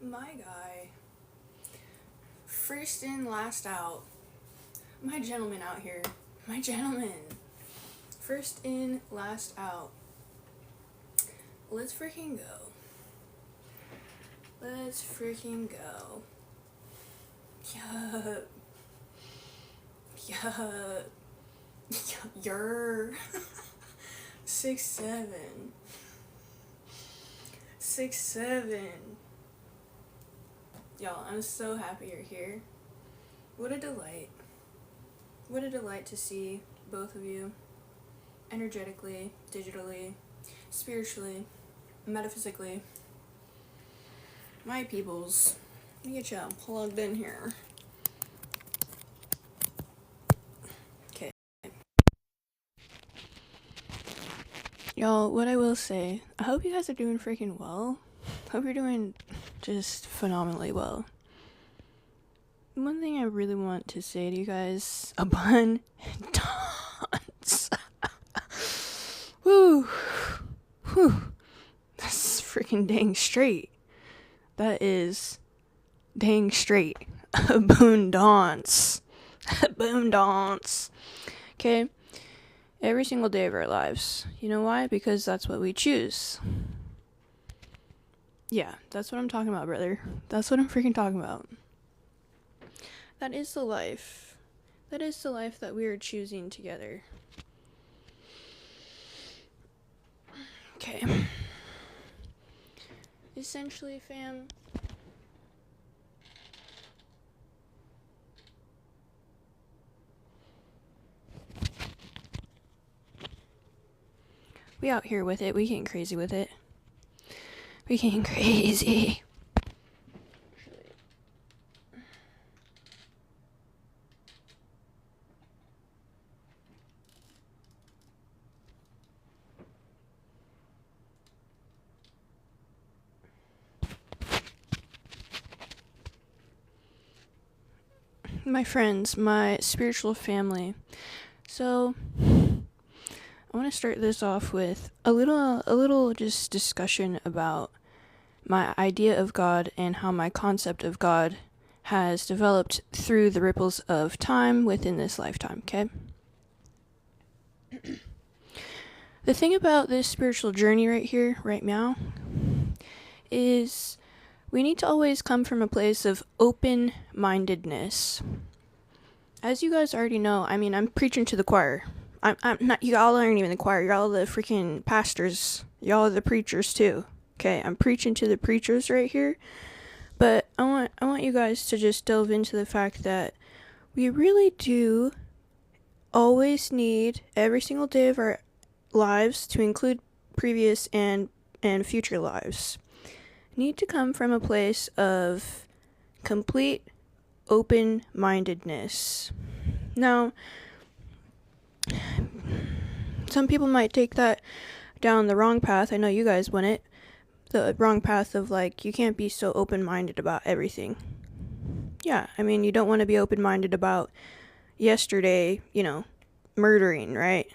My guy. First in, last out. My gentleman out here. My gentleman. First in, last out. Let's freaking go. Let's freaking go. Yup. Yup. You're 6'7". 6'7". Y'all, I'm so happy you're here. What a delight. What a delight to see both of you. Energetically, digitally, spiritually, metaphysically. My peoples. Let me get y'all plugged in here. Okay. Y'all, what I will say, I hope you guys are doing freaking well. Hope you're doing just phenomenally well. One thing I really want to say to you guys, abundance. Woo. Whew. That's freaking dang straight. That is dang straight. Abundance. Abundance. Okay? Every single day of our lives. You know why? Because that's what we choose. Yeah, that's what I'm talking about, brother. That's what I'm freaking talking about. That is the life. That is the life that we are choosing together. Okay. Essentially, fam, we out here with it. We getting crazy with it. We getting crazy. My friends, my spiritual family. So, I want to start this off with a little just discussion about my idea of God and how my concept of God has developed through the ripples of time within this lifetime, okay? The thing about this spiritual journey right here, right now, is we need to always come from a place of open-mindedness. As you guys already know, I mean, I'm preaching to the choir. I'm not, y'all aren't even the choir, y'all are the freaking pastors. Y'all are the preachers too. Okay, I'm preaching to the preachers right here. But I want you guys to just delve into the fact that we really do always need every single day of our lives, to include previous and future lives, need to come from a place of complete open-mindedness. Now, some people might take that down the wrong path. I know you guys wouldn't. The wrong path of, like, you can't be so open-minded about everything. Yeah, I mean, you don't want to be open-minded about yesterday, murdering, right?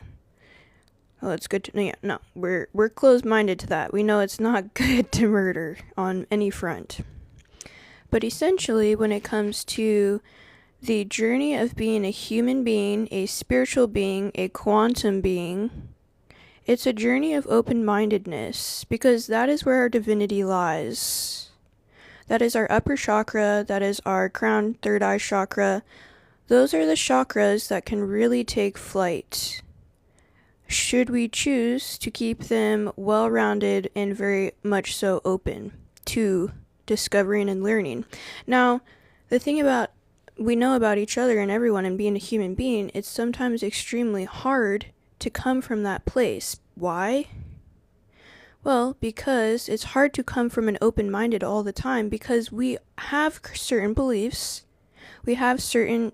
Well, it's good to, no, we're closed-minded to that. We know it's not good to murder on any front. But essentially, when it comes to the journey of being a human being, a spiritual being, a quantum being, it's a journey of open-mindedness, because that is where our divinity lies. That is our upper chakra, that is our crown third eye chakra. Those are the chakras that can really take flight, should we choose to keep them well-rounded and very much so open to discovering and learning. Now, the thing about we know about each other and everyone and being a human being, it's sometimes extremely hard to come from that place. Why? Well, because it's hard to come from an open-minded all the time, because we have certain beliefs, we have certain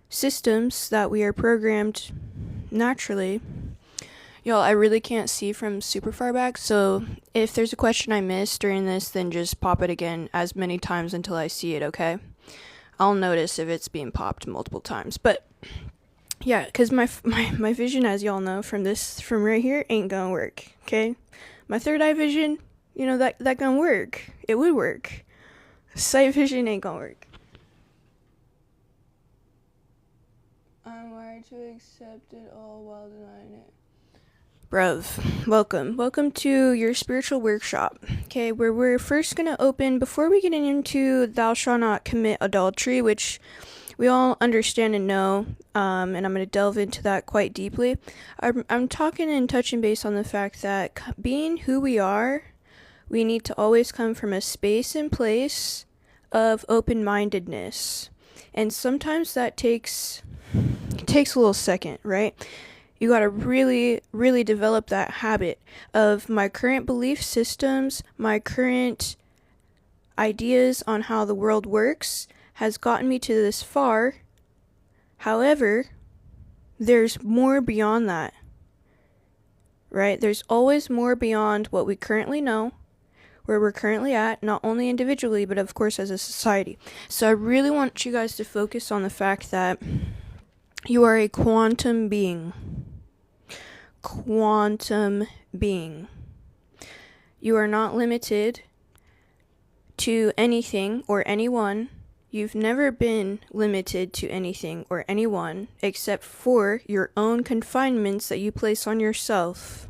systems that we are programmed naturally. Y'all, I really can't see from super far back, so if there's a question I missed during this, then just pop it again as many times until I see it, okay? I'll notice if it's being popped multiple times, but yeah, because my vision, as y'all know, from right here, ain't gonna work, okay? My third eye vision, that gonna work. It would work. Sight vision ain't gonna work. I'm wired to accept it all while denying it. Bruv, welcome to your spiritual workshop, okay, where we're first gonna open, before we get into thou shalt not commit adultery, which we all understand and know, and I'm gonna delve into that quite deeply. I'm talking and touching base on the fact that being who we are, we need to always come from a space and place of open-mindedness, and sometimes that takes a little second, right? You got to really, really develop that habit of my current belief systems, my current ideas on how the world works has gotten me to this far. However, there's more beyond that, right? There's always more beyond what we currently know, where we're currently at, not only individually, but of course as a society. So I really want you guys to focus on the fact that you are a quantum being. Quantum being. You are not limited to anything or anyone. You've never been limited to anything or anyone except for your own confinements that you place on yourself.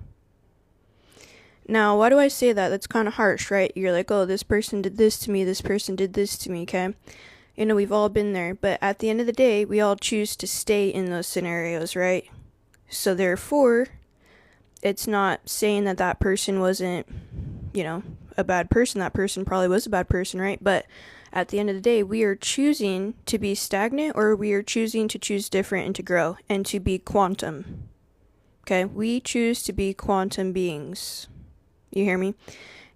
Now, why do I say that? That's kind of harsh, right? You're like, oh, this person did this to me, this person did this to me, okay? You know, we've all been there, but at the end of the day, we all choose to stay in those scenarios, right? So therefore, it's not saying that that person wasn't, a bad person. That person probably was a bad person, right? But at the end of the day, we are choosing to be stagnant, or we are choosing to choose different and to grow and to be quantum. Okay? We choose to be quantum beings. You hear me?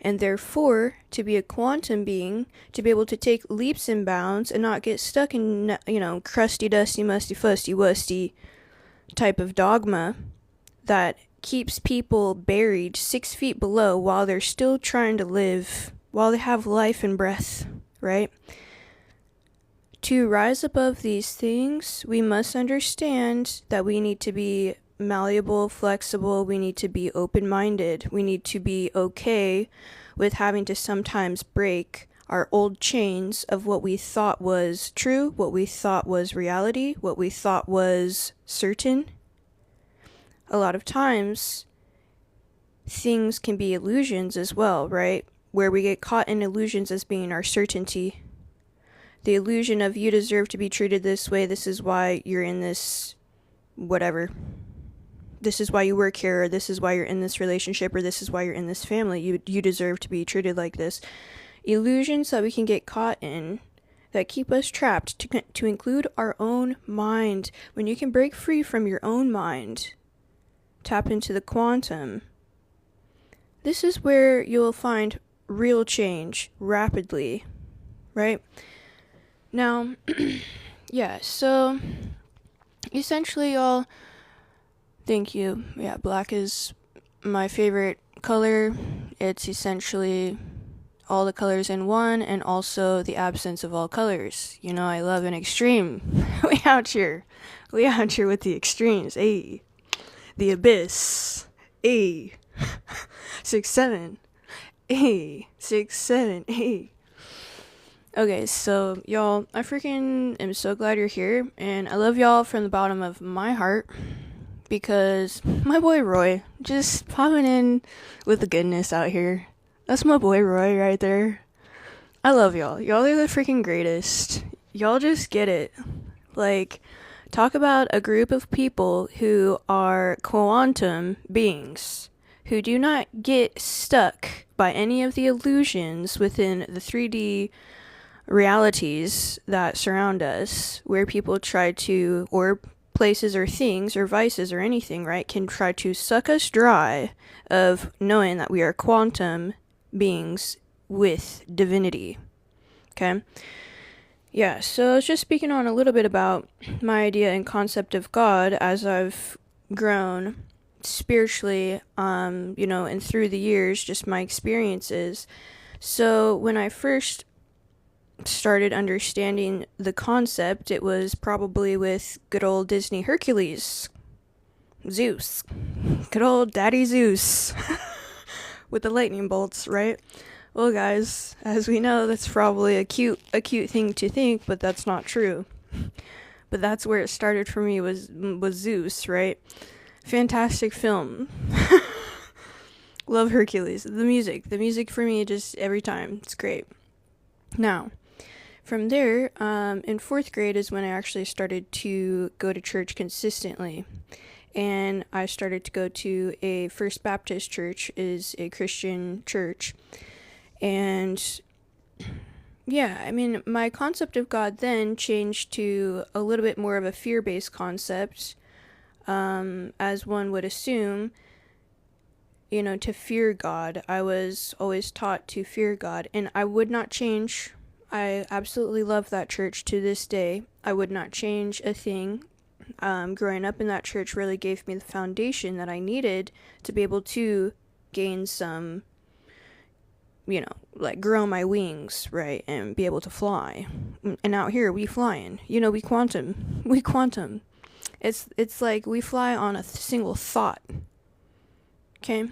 And therefore, to be a quantum being, to be able to take leaps and bounds and not get stuck in, crusty, dusty, musty, fusty, wusty type of dogma that keeps people buried 6 feet below while they're still trying to live, while they have life and breath, right? To rise above these things, we must understand that we need to be malleable, flexible, we need to be open-minded, we need to be okay with having to sometimes break our old chains of what we thought was true, what we thought was reality, what we thought was certain. A lot of times, things can be illusions as well, right? Where we get caught in illusions as being our certainty. The illusion of you deserve to be treated this way, this is why you're in this whatever. This is why you work here, or this is why you're in this relationship, or this is why you're in this family. You deserve to be treated like this. Illusions that we can get caught in that keep us trapped, to include our own mind. When you can break free from your own mind, tap into the quantum, this is where you'll find real change rapidly, right? Now, yeah, so essentially, y'all, thank you. Yeah, black is my favorite color. It's essentially all the colors in one, and also the absence of all colors. I love an extreme. We out here with the extremes. Ayy. The abyss. Ayy. 6-7. Ayy. 6-7. Ayy. Okay, so y'all, I freaking am so glad you're here, and I love y'all from the bottom of my heart, because my boy Roy just popping in with the goodness out here. That's my boy Roy right there. I love y'all. Y'all are the freaking greatest. Y'all just get it. Like, talk about a group of people who are quantum beings, who do not get stuck by any of the illusions within the 3D realities that surround us, where people try to, or places or things or vices or anything, right, can try to suck us dry of knowing that we are quantum beings with divinity. Okay? Yeah, so I was just speaking on a little bit about my idea and concept of God as I've grown spiritually, and through the years, just my experiences. So when I first started understanding the concept, it was probably with good old Disney Hercules, Zeus, good old Daddy Zeus, with the lightning bolts, right? Well, guys, as we know, that's probably a cute thing to think, but that's not true. But that's where it started for me, was Zeus, right? Fantastic film. Love Hercules. The music for me, just every time, it's great. Now, from there, in 4th grade is when I actually started to go to church consistently. And I started to go to a First Baptist church, is a Christian church. And yeah, I mean, my concept of God then changed to a little bit more of a fear-based concept, as one would assume, to fear God. I was always taught to fear God, and I would not change. I absolutely love that church to this day. I would not change a thing. Growing up in that church really gave me the foundation that I needed to be able to gain some, grow my wings, right, and be able to fly. And out here, we flying. We quantum. It's like we fly on a single thought. Okay?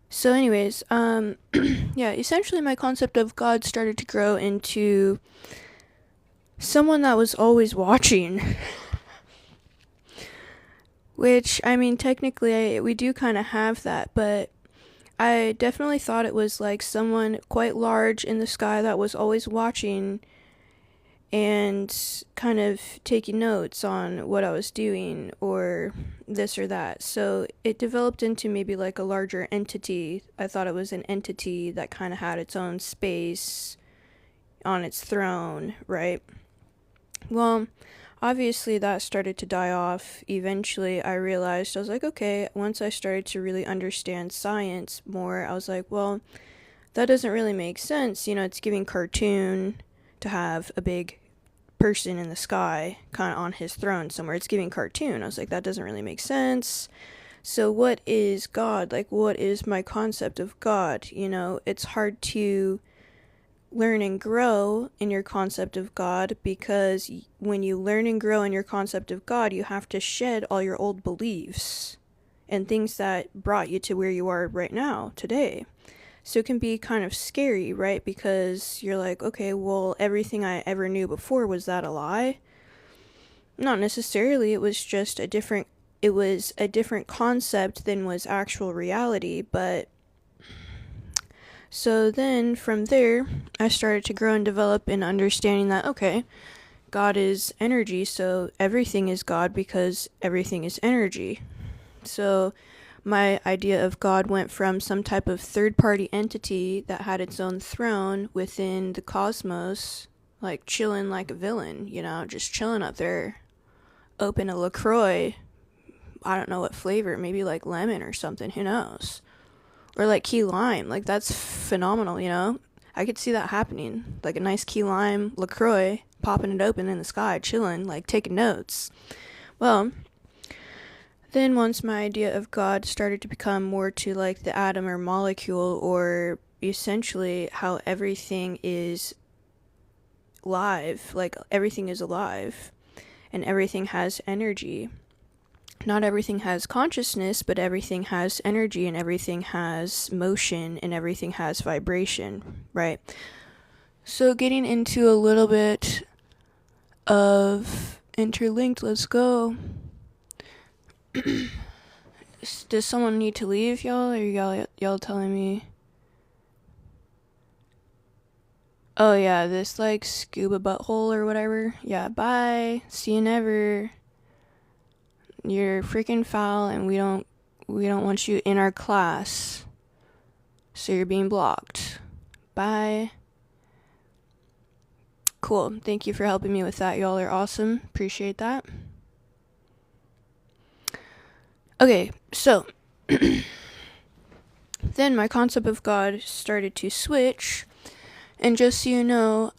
So anyways, yeah, essentially my concept of God started to grow into someone that was always watching. Which, I mean, technically, we do kind of have that, but I definitely thought it was like someone quite large in the sky that was always watching and kind of taking notes on what I was doing or this or that. So it developed into maybe like a larger entity. I thought it was an entity that kind of had its own space on its throne, right? Well, obviously that started to die off. Eventually I realized, I was like, okay, once I started to really understand science more, I was like, well, that doesn't really make sense. It's giving cartoon to have a big person in the sky kind of on his throne somewhere. It's giving cartoon. I was like, that doesn't really make sense. So what is God? Like, what is my concept of God? It's hard to learn and grow in your concept of God, because when you learn and grow in your concept of God, you have to shed all your old beliefs and things that brought you to where you are right now, today. So it can be kind of scary, right? Because you're like, okay, well, everything I ever knew before, was that a lie? Not necessarily. It was just a different concept than was actual reality. But so then from there, I started to grow and develop in understanding that, okay, God is energy, so everything is God because everything is energy. So my idea of God went from some type of third-party entity that had its own throne within the cosmos, like chilling like a villain, just chilling up there. Open a LaCroix, I don't know what flavor, maybe like lemon or something, who knows? Or like key lime, like that's phenomenal, I could see that happening, like a nice key lime LaCroix, popping it open in the sky, chilling, like taking notes. Well, then once my idea of God started to become more to like the atom or molecule, or essentially how everything is live, like everything is alive and everything has energy. Not everything has consciousness, but everything has energy, and everything has motion, and everything has vibration, right? So getting into a little bit of interlinked, let's go. Does someone need to leave, y'all? Or y'all telling me? Oh yeah, this like scuba butthole or whatever. Yeah, bye. See you never. You're freaking foul, and we don't want you in our class. So you're being blocked. Bye. Cool. Thank you for helping me with that. Y'all are awesome. Appreciate that. Okay, so then my concept of God started to switch. And just so you know,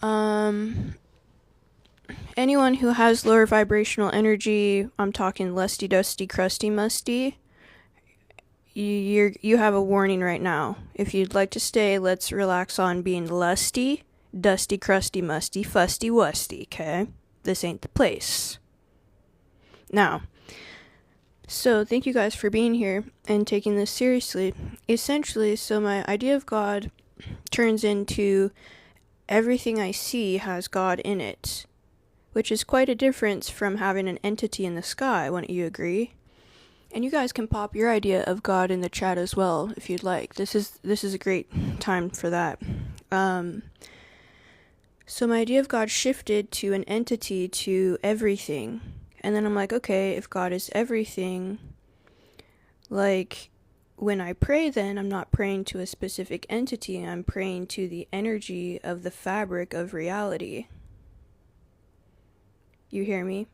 anyone who has lower vibrational energy, I'm talking lusty, dusty, crusty, musty, you have a warning right now. If you'd like to stay, let's relax on being lusty, dusty, crusty, musty, fusty, wusty, okay? This ain't the place. Now, so thank you guys for being here and taking this seriously. Essentially, so my idea of God turns into everything I see has God in it, which is quite a difference from having an entity in the sky, wouldn't you agree? And you guys can pop your idea of God in the chat as well if you'd like. This is a great time for that. So my idea of God shifted to an entity, to everything. And then I'm like, okay, if God is everything, like when I pray, then I'm not praying to a specific entity, I'm praying to the energy of the fabric of reality. You hear me?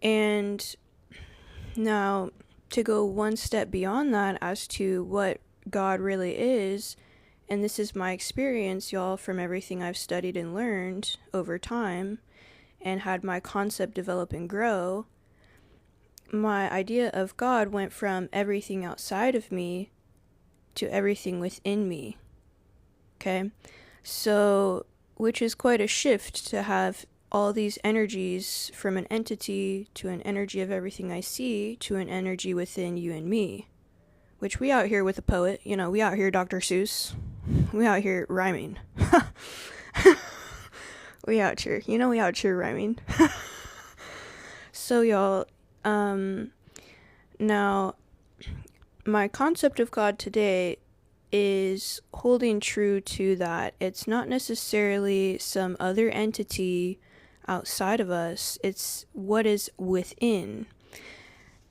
And now, to go one step beyond that as to what God really is, and this is my experience, y'all, from everything I've studied and learned over time, and had my concept develop and grow, my idea of God went from everything outside of me to everything within me. Okay? So, which is quite a shift to have all these energies from an entity to an energy of everything I see to an energy within you and me. Which we out here with a poet, we out here Dr. Seuss. We out here rhyming. we out here rhyming. So y'all, now, my concept of God today is holding true to that. It's not necessarily some other entity outside of us. It's what is within.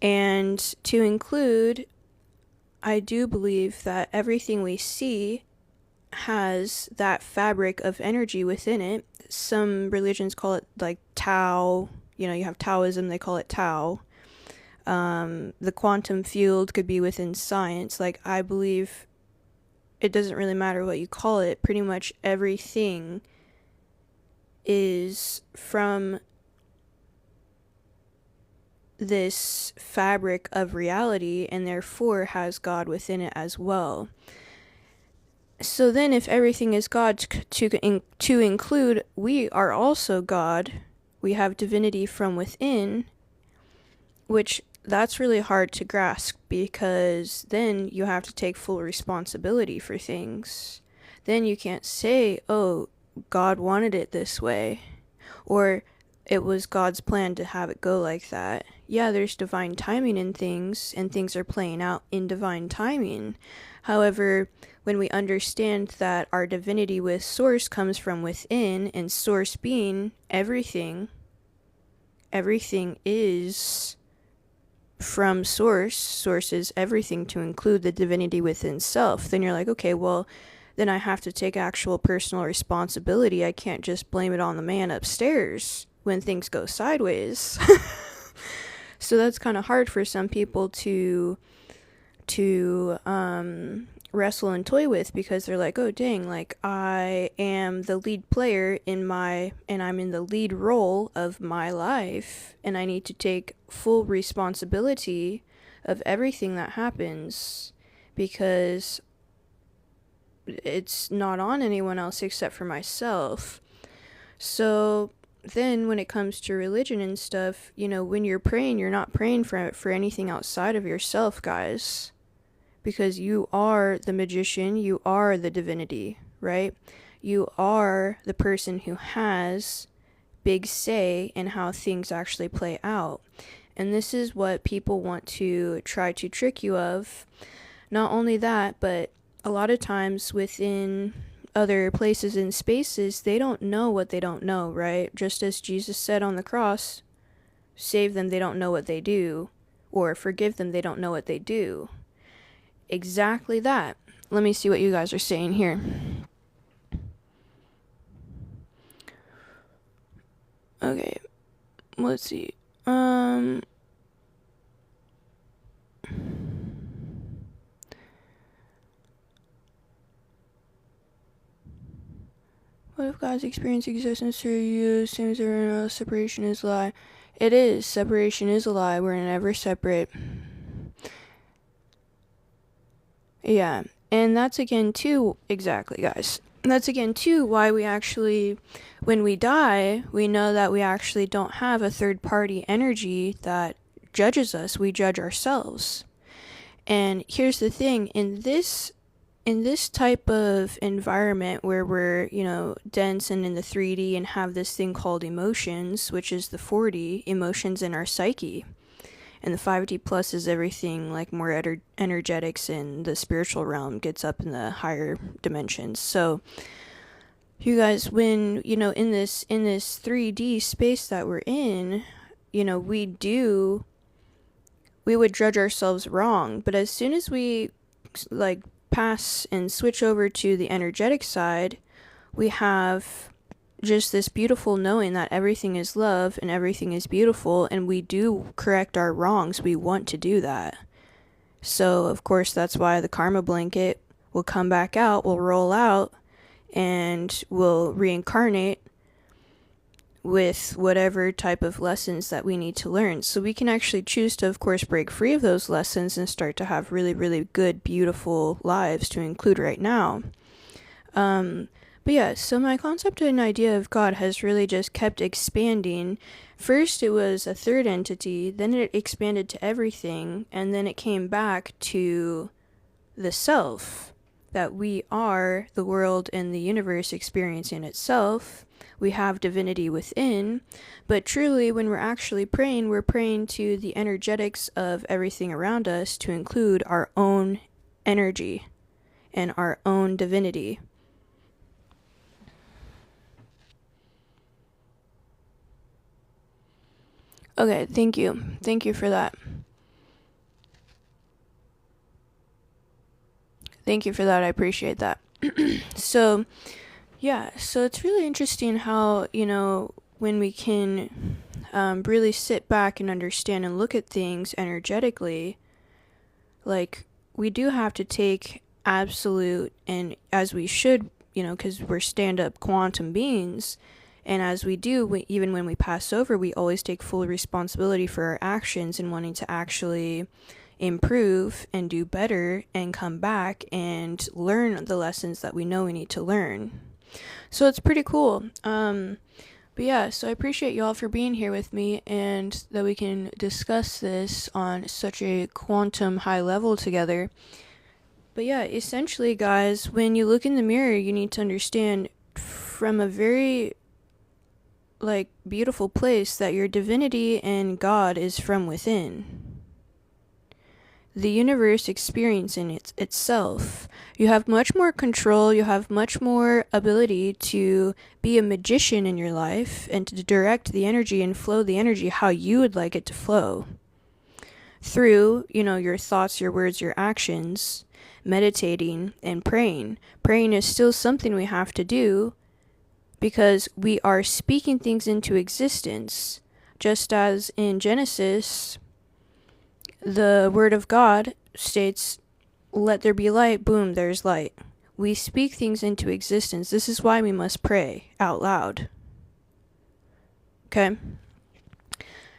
And to include, I do believe that everything we see has that fabric of energy within it. Some religions call it like Tao. You have Taoism, they call it Tao. The quantum field could be within science. Like, I believe it doesn't really matter what you call it. Pretty much everything is from this fabric of reality and therefore has God within it as well. So then if everything is God, to include, we are also God. We have divinity from within, which that's really hard to grasp, because then you have to take full responsibility for things. Then you can't say, oh, God wanted it this way, or it was God's plan to have it go like that. Yeah, there's divine timing in things, and things are playing out in divine timing. However, when we understand that our divinity with source comes from within, and source being everything is from source. Source is everything, to include the divinity within self. Then you're like, okay, well, then I have to take actual personal responsibility. I can't just blame it on the man upstairs when things go sideways. So that's kind of hard for some people to wrestle and toy with, because they're like, oh dang, like I am the lead player and I'm in the lead role of my life, and I need to take full responsibility of everything that happens, because it's not on anyone else except for myself. So then when it comes to religion and stuff, when you're praying, you're not praying for anything outside of yourself, guys. Because you are the magician, you are the divinity, right? You are the person who has big say in how things actually play out. And this is what people want to try to trick you of. Not only that, but a lot of times within other places and spaces, they don't know what they don't know, right? Just as Jesus said on the cross, save them, they don't know what they do, or forgive them, they don't know what they do. Exactly that. Let me see what you guys are saying here. Okay, let's see. What if God's experience existence through you seems everyone else separation is a lie? It is. Separation is a lie. We're never separate. Yeah. And that's again too, exactly, guys. That's again too why we actually, when we die, we know that we actually don't have a third party energy that judges us. We judge ourselves. And here's the thing, in this in this type of environment where we're, dense and in the 3D and have this thing called emotions, which is the 4D, emotions in our psyche. And the 5D plus is everything like more energetics in the spiritual realm, gets up in the higher dimensions. So you guys, when, in this 3D space that we're in, we would judge ourselves wrong. But as soon as we like pass and switch over to the energetic side, we have just this beautiful knowing that everything is love and everything is beautiful, and we do correct our wrongs. We want to do that. So of course that's why the karma blanket will come back out, will roll out, and will reincarnate with whatever type of lessons that we need to learn. So we can actually choose to, of course, break free of those lessons and start to have really, really good, beautiful lives to include right now. But yeah, so my concept and idea of God has really just kept expanding. First it was a third entity, then it expanded to everything, and then it came back to the self, that we are the world and the universe experiencing itself. We have divinity within, but truly when we're actually praying, we're praying to the energetics of everything around us to include our own energy and our own divinity. Okay, thank you. Thank you for that. Thank you for that. I appreciate that. So, yeah, so it's really interesting how, when we can really sit back and understand and look at things energetically, like, we do have to take absolute, and as we should, because we're stand-up quantum beings, and as we do, even when we pass over, we always take full responsibility for our actions and wanting to actually improve and do better and come back and learn the lessons that we know we need to learn. So it's pretty cool. But yeah, so I appreciate y'all for being here with me and that we can discuss this on such a quantum high level together. But yeah, essentially, guys, when you look in the mirror, you need to understand from a very beautiful place that your divinity and God is from within. The universe experiencing itself. You have much more control, you have much more ability to be a magician in your life and to direct the energy and flow the energy how you would like it to flow. Through, your thoughts, your words, your actions, meditating and praying. Praying is still something we have to do, because we are speaking things into existence. Just as in Genesis, the word of God states, let there be light, boom, there's light. We speak things into existence. This is why we must pray out loud. Okay?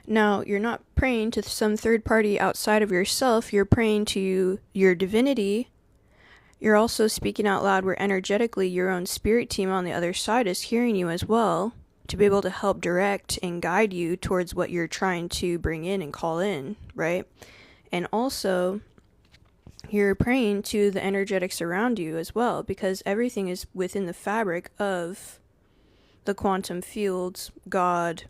Now, you're not praying to some third party outside of yourself. You're praying to your divinity. You're also speaking out loud where energetically your own spirit team on the other side is hearing you as well, to be able to help direct and guide you towards what you're trying to bring in and call in, right? And also, you're praying to the energetics around you as well, because everything is within the fabric of the quantum fields, God,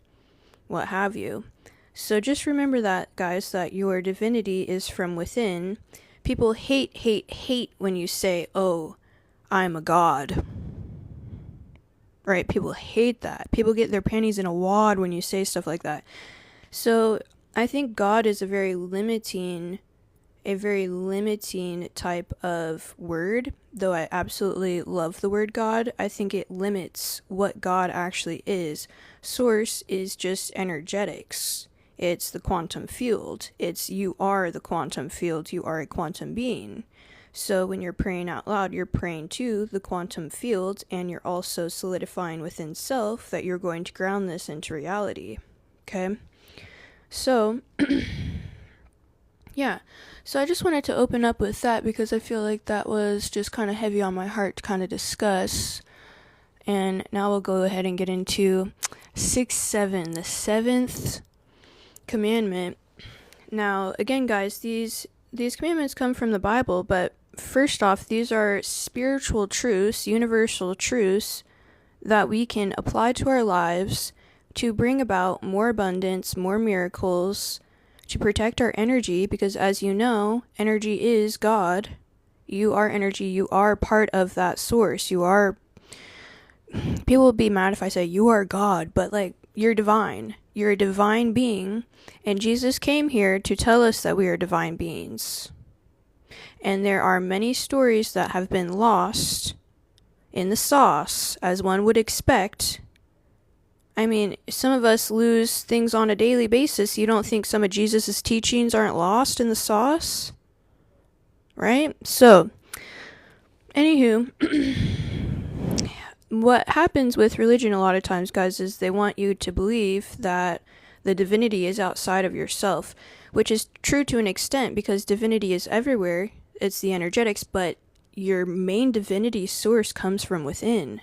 what have you. So just remember that, guys, that your divinity is from within. People hate when you say, oh, I'm a god. Right? People hate that. People get their panties in a wad when you say stuff like that. So I think God is a very limiting type of word. Though I absolutely love the word God, I think it limits what God actually is. Source is just energetics. It's the quantum field. It's you are the quantum field. You are a quantum being. So when you're praying out loud, you're praying to the quantum field, and you're also solidifying within self that you're going to ground this into reality. Okay? So, yeah. So I just wanted to open up with that because I feel like that was just kind of heavy on my heart to kind of discuss. And now we'll go ahead and get into 6-7, the seventh commandment. Now, again, guys, these commandments come from the Bible, but first off, these are spiritual truths, universal truths that we can apply to our lives to bring about more abundance, more miracles, to protect our energy, because as you know, energy is God. You are energy. You are part of that source. You are, people will be mad if I say you are God, but like, you're divine. You're a divine being, and Jesus came here to tell us that we are divine beings. And there are many stories that have been lost in the sauce, as one would expect. I mean, some of us lose things on a daily basis. You don't think some of Jesus' teachings aren't lost in the sauce? Right? So, anywho, what happens with religion a lot of times, guys, is they want you to believe that the divinity is outside of yourself, which is true to an extent because divinity is everywhere. It's the energetics, but your main divinity source comes from within.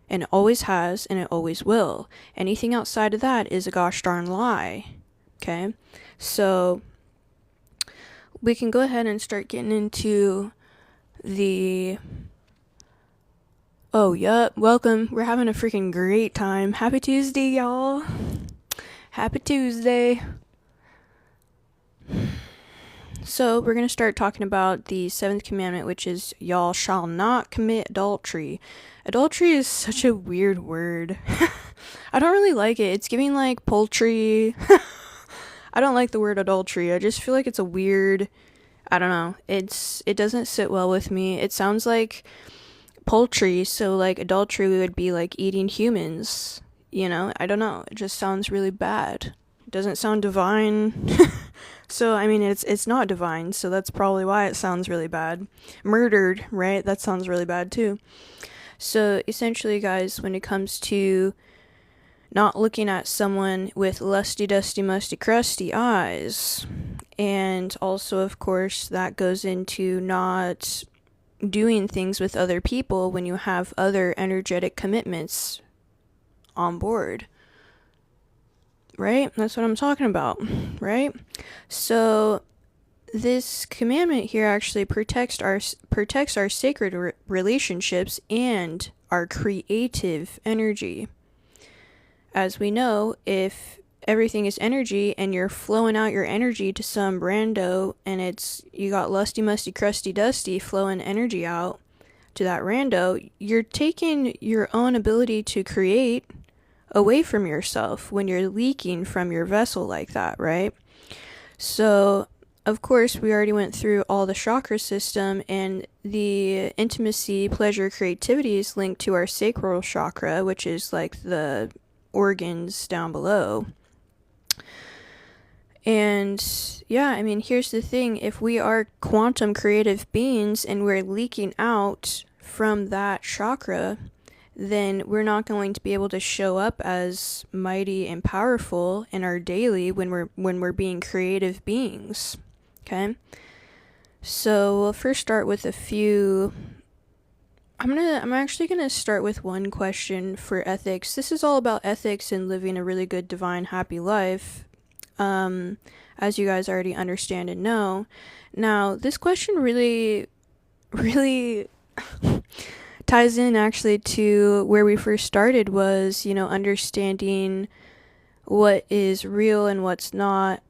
And it always has, and it always will. Anything outside of that is a gosh darn lie. Okay? So, we can go ahead and start getting into the... Oh, yup, welcome. We're having a freaking great time. Happy Tuesday, y'all. Happy Tuesday. So, we're going to start talking about the 7th commandment, which is, y'all shall not commit adultery. Adultery is such a weird word. I don't really like it. It's giving like poultry. I don't like the word adultery. I just feel like it's a weird, I don't know. It doesn't sit well with me. It sounds like poultry, so like adultery would be like eating humans. You know, I don't know. It just sounds really bad. It doesn't sound divine. So, I mean, it's not divine, so that's probably why it sounds really bad. Murdered, right? That sounds really bad too. So, essentially, guys, when it comes to not looking at someone with lusty, dusty, musty, crusty eyes, and also, of course, that goes into not doing things with other people when you have other energetic commitments on board. Right? That's what I'm talking about, right? So this commandment here actually protects our sacred relationships and our creative energy. As we know, if everything is energy and you're flowing out your energy to some rando and it's you got lusty, musty, crusty, dusty flowing energy out to that rando, you're taking your own ability to create away from yourself when you're leaking from your vessel like that, right? So, of course, we already went through all the chakra system, and the intimacy, pleasure, creativity is linked to our sacral chakra, which is like the organs down below. And yeah, I mean, here's the thing. If we are quantum creative beings and we're leaking out from that chakra, then we're not going to be able to show up as mighty and powerful in our daily when we're being creative beings. Okay? So we'll first start with a few. I'm actually gonna start with one question for ethics. This is all about ethics and living a really good, divine, happy life. As you guys already understand and know. Now, this question really ties in actually to where we first started was, understanding what is real and what's not.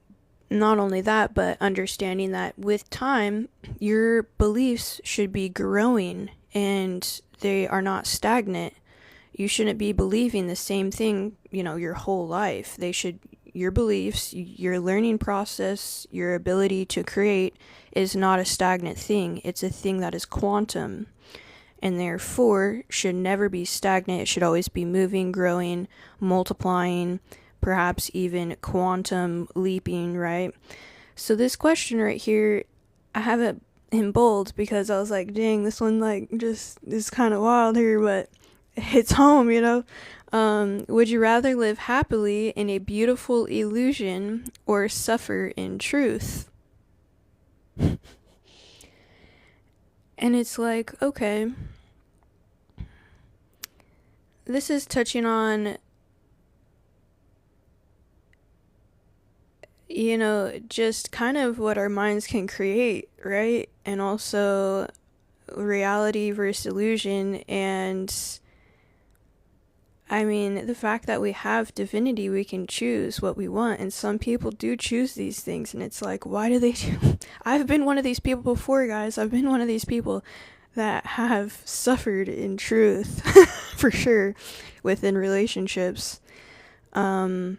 Not only that, but understanding that with time, your beliefs should be growing and they are not stagnant. You shouldn't be believing the same thing, your whole life. Your beliefs, your learning process, your ability to create is not a stagnant thing. It's a thing that is quantum. And therefore should never be stagnant. It should always be moving, growing, multiplying, perhaps even quantum leaping, right? So this question right here, I have it in bold because I was like, dang, this one just is kind of wild here, but it hits home, would you rather live happily in a beautiful illusion or suffer in truth? And it's like, okay, this is touching on just kind of what our minds can create, right? And also reality versus illusion. And I mean, the fact that we have divinity, we can choose what we want. And some people do choose these things. And it's like, why do they do? I've been one of these people before, guys. I've been one of these people that have suffered in truth, for sure, within relationships. The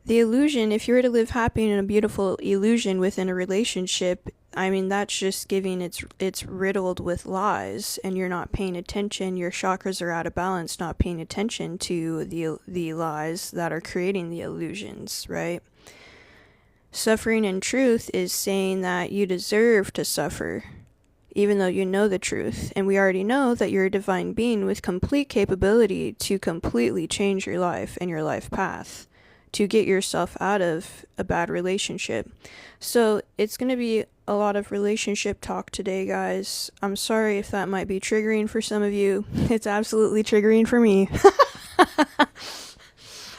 illusion, if you were to live happy in a beautiful illusion within a relationship, I mean, that's just giving it's riddled with lies, and you're not paying attention. Your chakras are out of balance, not paying attention to the lies that are creating the illusions, right? Suffering in truth is saying that you deserve to suffer, even though you know the truth. And we already know that you're a divine being with complete capability to completely change your life and your life path, to get yourself out of a bad relationship. So it's going to be a lot of relationship talk today, guys. I'm sorry if that might be triggering for some of you. It's absolutely triggering for me.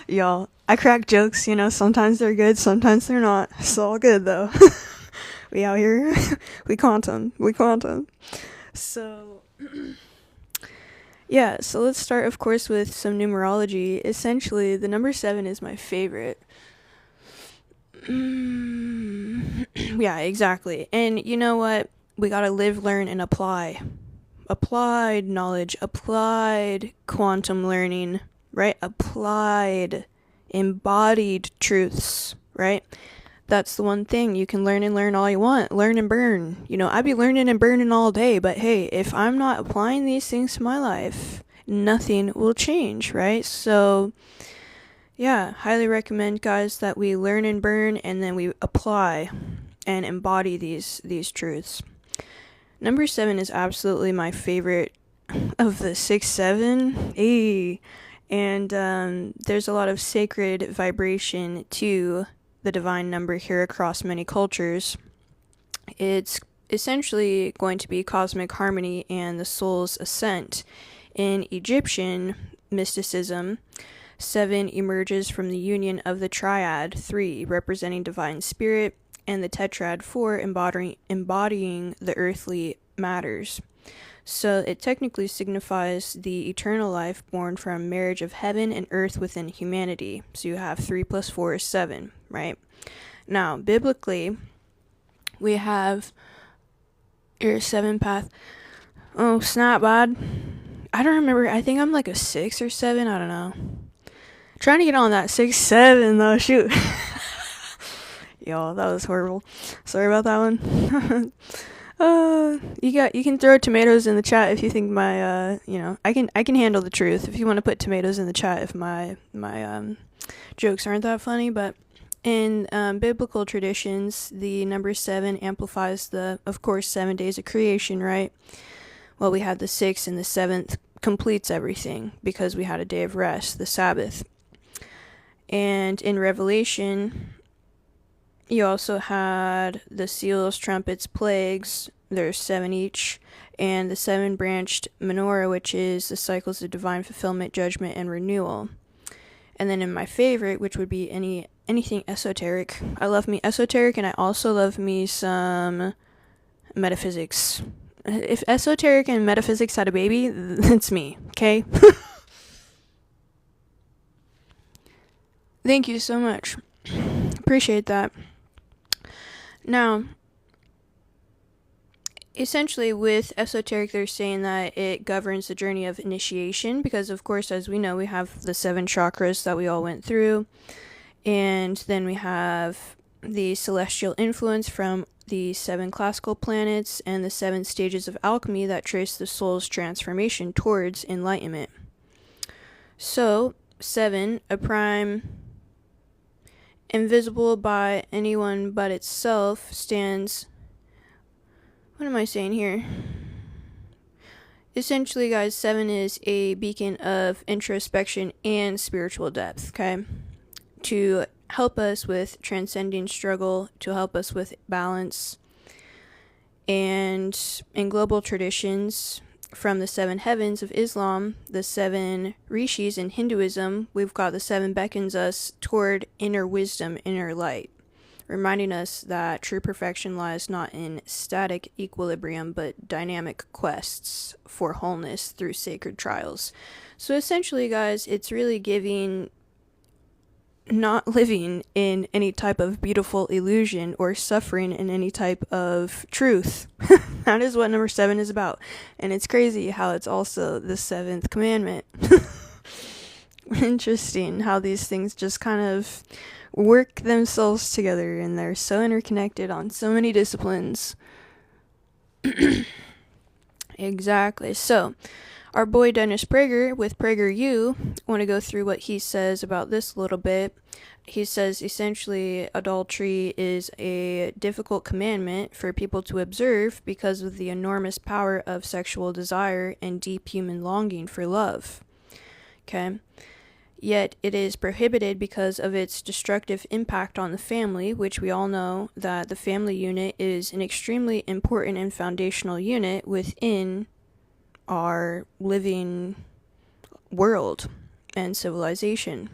Y'all, I crack jokes, sometimes they're good, sometimes they're not. It's all good, though. We out here, we quantum. So, yeah, so let's start, of course, with some numerology. Essentially, the number 7 is my favorite. Yeah, exactly. And you know what? We gotta live, learn, and apply. Applied knowledge, applied quantum learning, right? Applied, embodied truths, right? That's the one thing. You can learn and learn all you want. Learn and burn. I'd be learning and burning all day, but hey, if I'm not applying these things to my life, nothing will change, right? So, yeah, highly recommend, guys, that we learn and burn, and then we apply and embody these truths. Number 7 is absolutely my favorite of the 6, 7. Hey. And there's a lot of sacred vibration to the divine number here across many cultures. It's essentially going to be cosmic harmony and the soul's ascent. In Egyptian mysticism, 7 emerges from the union of the triad, 3 representing divine spirit, and the tetrad, 4 embodying the earthly matters. So it technically signifies the eternal life born from marriage of heaven and earth within humanity. So you have 3 plus 4 is 7, right? Now, biblically, we have your 7 path. Oh, snap, bud. I don't remember. I think I'm like a 6 or 7. I don't know. Trying to get on that 6, 7, though. Shoot. Y'all, that was horrible. Sorry about that one. You can throw tomatoes in the chat if you think my I can handle the truth. If you want to put tomatoes in the chat if my jokes aren't that funny, but in biblical traditions, the number 7 amplifies of course 7 days of creation, right? Well, we had the 6th, and the 7th completes everything because we had a day of rest, the Sabbath. And in Revelation, you also had the seals, trumpets, plagues. There's 7 each. And the 7-branched menorah, which is the cycles of divine fulfillment, judgment, and renewal. And then in my favorite, which would be anything esoteric. I love me esoteric, and I also love me some metaphysics. If esoteric and metaphysics had a baby, it's me, okay? Thank you so much. Appreciate that. Now, essentially with esoteric, they're saying that it governs the journey of initiation because, of course, as we know, we have the 7 chakras that we all went through. And then we have the celestial influence from the 7 classical planets and the 7 stages of alchemy that trace the soul's transformation towards enlightenment. So, 7, a prime, invisible by anyone but itself, stands... What am I saying here? Essentially, guys, 7 is a beacon of introspection and spiritual depth, okay? To help us with transcending struggle, to help us with balance. And in global traditions, from the 7 heavens of Islam, the 7 rishis in Hinduism, we've got the 7 beckons us toward inner wisdom, inner light, reminding us that true perfection lies not in static equilibrium, but dynamic quests for wholeness through sacred trials. So essentially, guys, it's really not living in any type of beautiful illusion or suffering in any type of truth. That is what number 7 is about. And it's crazy how it's also the 7th commandment. Interesting how these things just kind of work themselves together, and they're so interconnected on so many disciplines. Exactly. So, our boy Dennis Prager with PragerU, I want to go through what he says about this a little bit. He says essentially adultery is a difficult commandment for people to observe because of the enormous power of sexual desire and deep human longing for love. Okay? Yet it is prohibited because of its destructive impact on the family, which we all know that the family unit is an extremely important and foundational unit within our living world and civilization.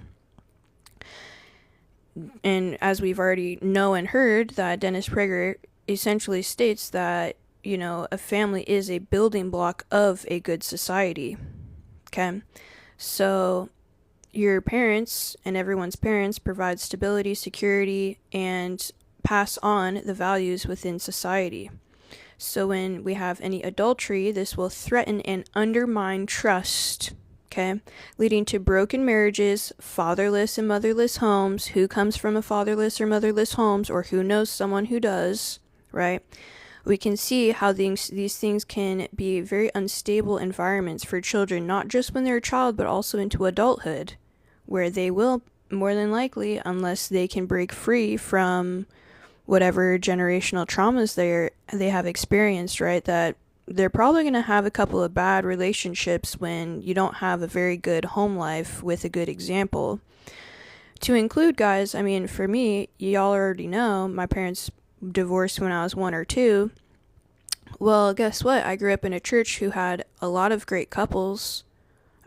And as we've already know and heard, that Dennis Prager essentially states that, a family is a building block of a good society. Okay? So your parents and everyone's parents provide stability, security, and pass on the values within society. So when we have any adultery, this will threaten and undermine trust, okay, leading to broken marriages, fatherless and motherless homes. Who comes from a fatherless or motherless homes, or who knows someone who does, right? We can see how these things can be very unstable environments for children, not just when they're a child, but also into adulthood, where they will, more than likely, unless they can break free from whatever generational traumas they have experienced, right, that they're probably going to have a couple of bad relationships when you don't have a very good home life with a good example. To include, guys, I mean, for me, y'all already know, my parents divorced when I was 1 or 2. Well, guess what? I grew up in a church who had a lot of great couples.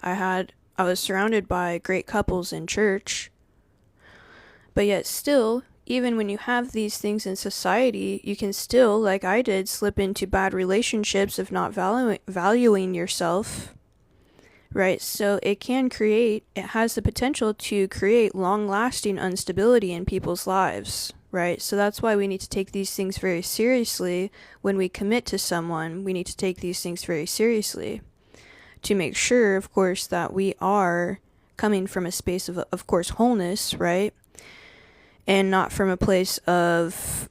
I was surrounded by great couples in church. But yet still, even when you have these things in society, you can still, like I did, slip into bad relationships of not valuing yourself, right? So it has the potential to create long-lasting instability in people's lives, right? So that's why we need to take these things very seriously. When we commit to someone, we need to take these things very seriously to make sure, of course, that we are coming from a space of course, wholeness, right? And not from a place of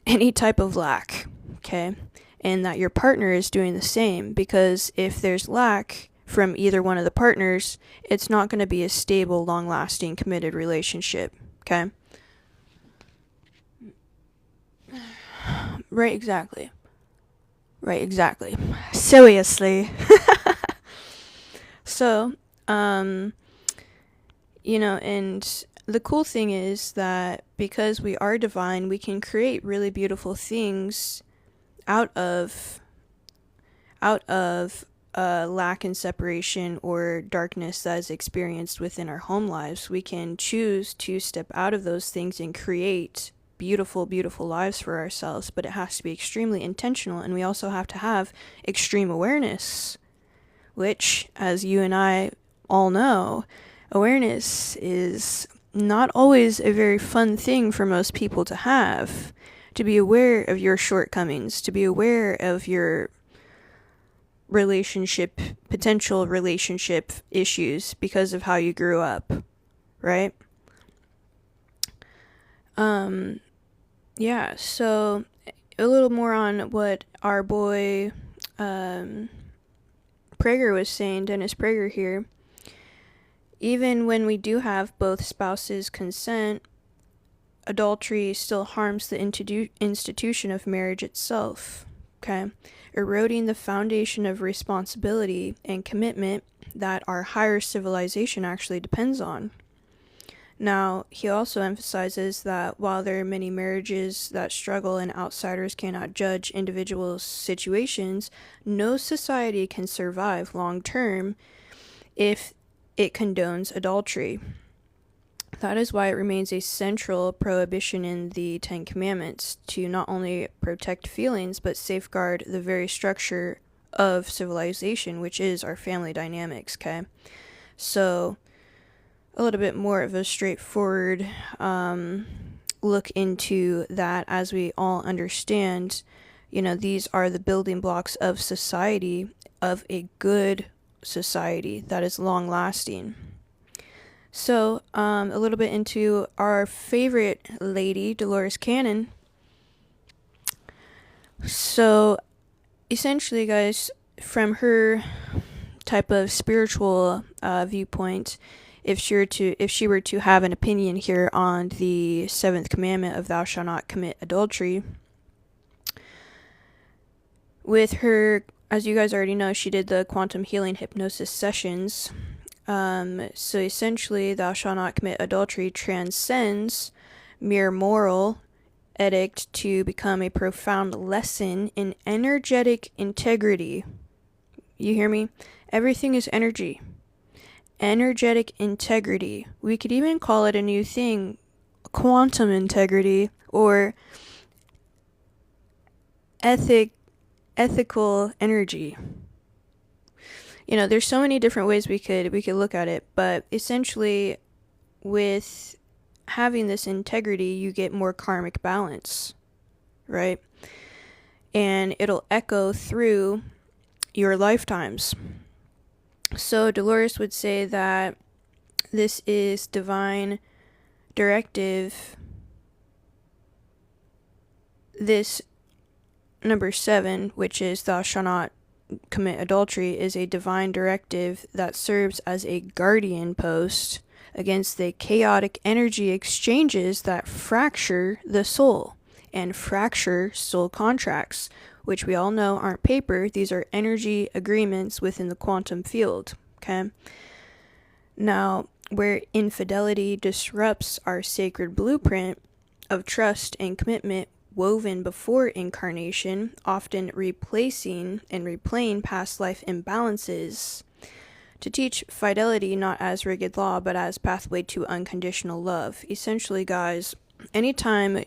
any type of lack, okay? And that your partner is doing the same, because if there's lack from either one of the partners, it's not going to be a stable, long-lasting, committed relationship, okay? Right, exactly. Seriously. So, and the cool thing is that because we are divine, we can create really beautiful things out of lack and separation or darkness that is experienced within our home lives. We can choose to step out of those things and create beautiful, beautiful lives for ourselves, but it has to be extremely intentional, and we also have to have extreme awareness, which, as you and I all know, awareness is not always a very fun thing for most people to have. To be aware of your shortcomings, to be aware of your potential relationship issues because of how you grew up, right? Yeah, so a little more on what our boy Prager was saying, Dennis Prager here. Even when we do have both spouses consent, adultery still harms the institution of marriage itself, okay? Eroding the foundation of responsibility and commitment that our higher civilization actually depends on. Now, he also emphasizes that while there are many marriages that struggle and outsiders cannot judge individual situations, no society can survive long term if it condones adultery. That is why it remains a central prohibition in the Ten Commandments to not only protect feelings but safeguard the very structure of civilization, which is our family dynamics, okay? So, a little bit more of a straightforward look into that, as we all understand, these are the building blocks of society, of a good society that is long lasting. So, a little bit into our favorite lady, Dolores Cannon. So, essentially, guys, from her type of spiritual viewpoint, if she were to have an opinion here on the 7th commandment of thou shalt not commit adultery, with her, as you guys already know, she did the quantum healing hypnosis sessions. So essentially, thou shalt not commit adultery transcends mere moral edict to become a profound lesson in energetic integrity. You hear me? Everything is energy. Energetic integrity. We could even call it a new thing, quantum integrity, or ethical energy. There's so many different ways we could look at it, but essentially, with having this integrity, you get more karmic balance, right? And it'll echo through your lifetimes. So Dolores would say that this is divine directive. This number 7, which is thou shalt not commit adultery, is a divine directive that serves as a guardian post against the chaotic energy exchanges that fracture the soul and fracture soul contracts, which we all know aren't paper. These are energy agreements within the quantum field, okay? Now, where infidelity disrupts our sacred blueprint of trust and commitment woven before incarnation, often replacing and replaying past life imbalances, to teach fidelity not as rigid law, but as pathway to unconditional love. Essentially, guys, anytime,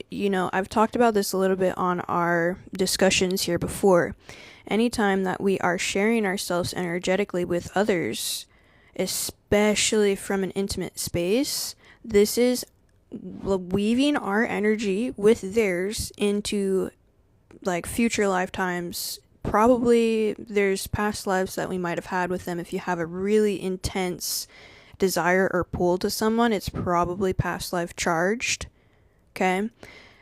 I've talked about this a little bit on our discussions here before, anytime that we are sharing ourselves energetically with others, especially from an intimate space, this is weaving our energy with theirs into future lifetimes. Probably there's past lives that we might have had with them. If you have a really intense desire or pull to someone, it's probably past life charged, okay?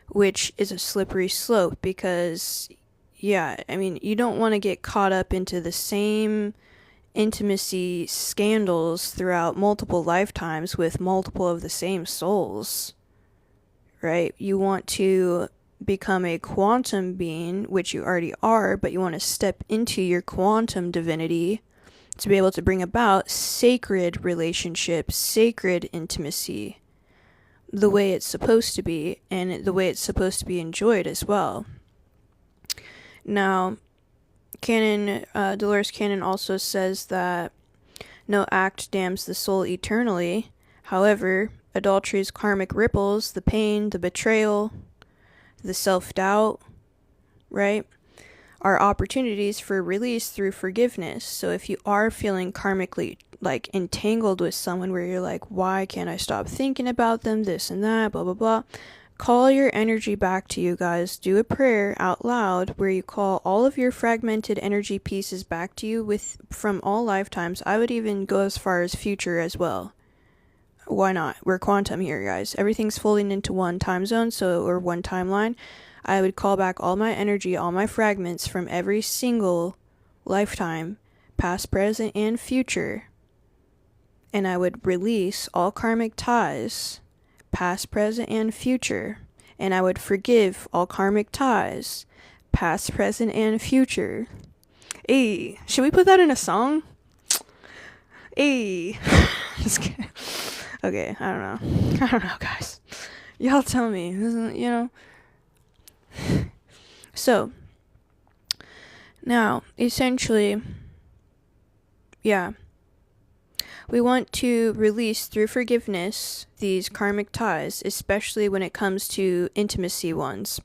Which is a slippery slope because, you don't want to get caught up into the same intimacy scandals throughout multiple lifetimes with multiple of the same souls, right? You want to become a quantum being, which you already are, but you want to step into your quantum divinity to be able to bring about sacred relationships, sacred intimacy, the way it's supposed to be, and the way it's supposed to be enjoyed as well. Now, Dolores Cannon also says that no act damns the soul eternally. However, adultery's karmic ripples, the pain, the betrayal, the self-doubt, right, are opportunities for release through forgiveness. So if you are feeling karmically entangled with someone where you're like, why can't I stop thinking about them, this and that, blah, blah, blah, call your energy back to you, guys. Do a prayer out loud where you call all of your fragmented energy pieces back to you from all lifetimes. I would even go as far as future as well. Why not? We're quantum here, guys. Everything's folding into one time zone, or one timeline. I would call back all my energy, all my fragments from every single lifetime, past, present, and future. And I would release all karmic ties, past, present, and future. And I would forgive all karmic ties, past, present, and future. Hey, should we put that in a song? Hey. Just kidding. Okay, I don't know. I don't know, guys. Y'all tell me, you know? So, now, essentially, yeah, we want to release through forgiveness these karmic ties, especially when it comes to intimacy ones,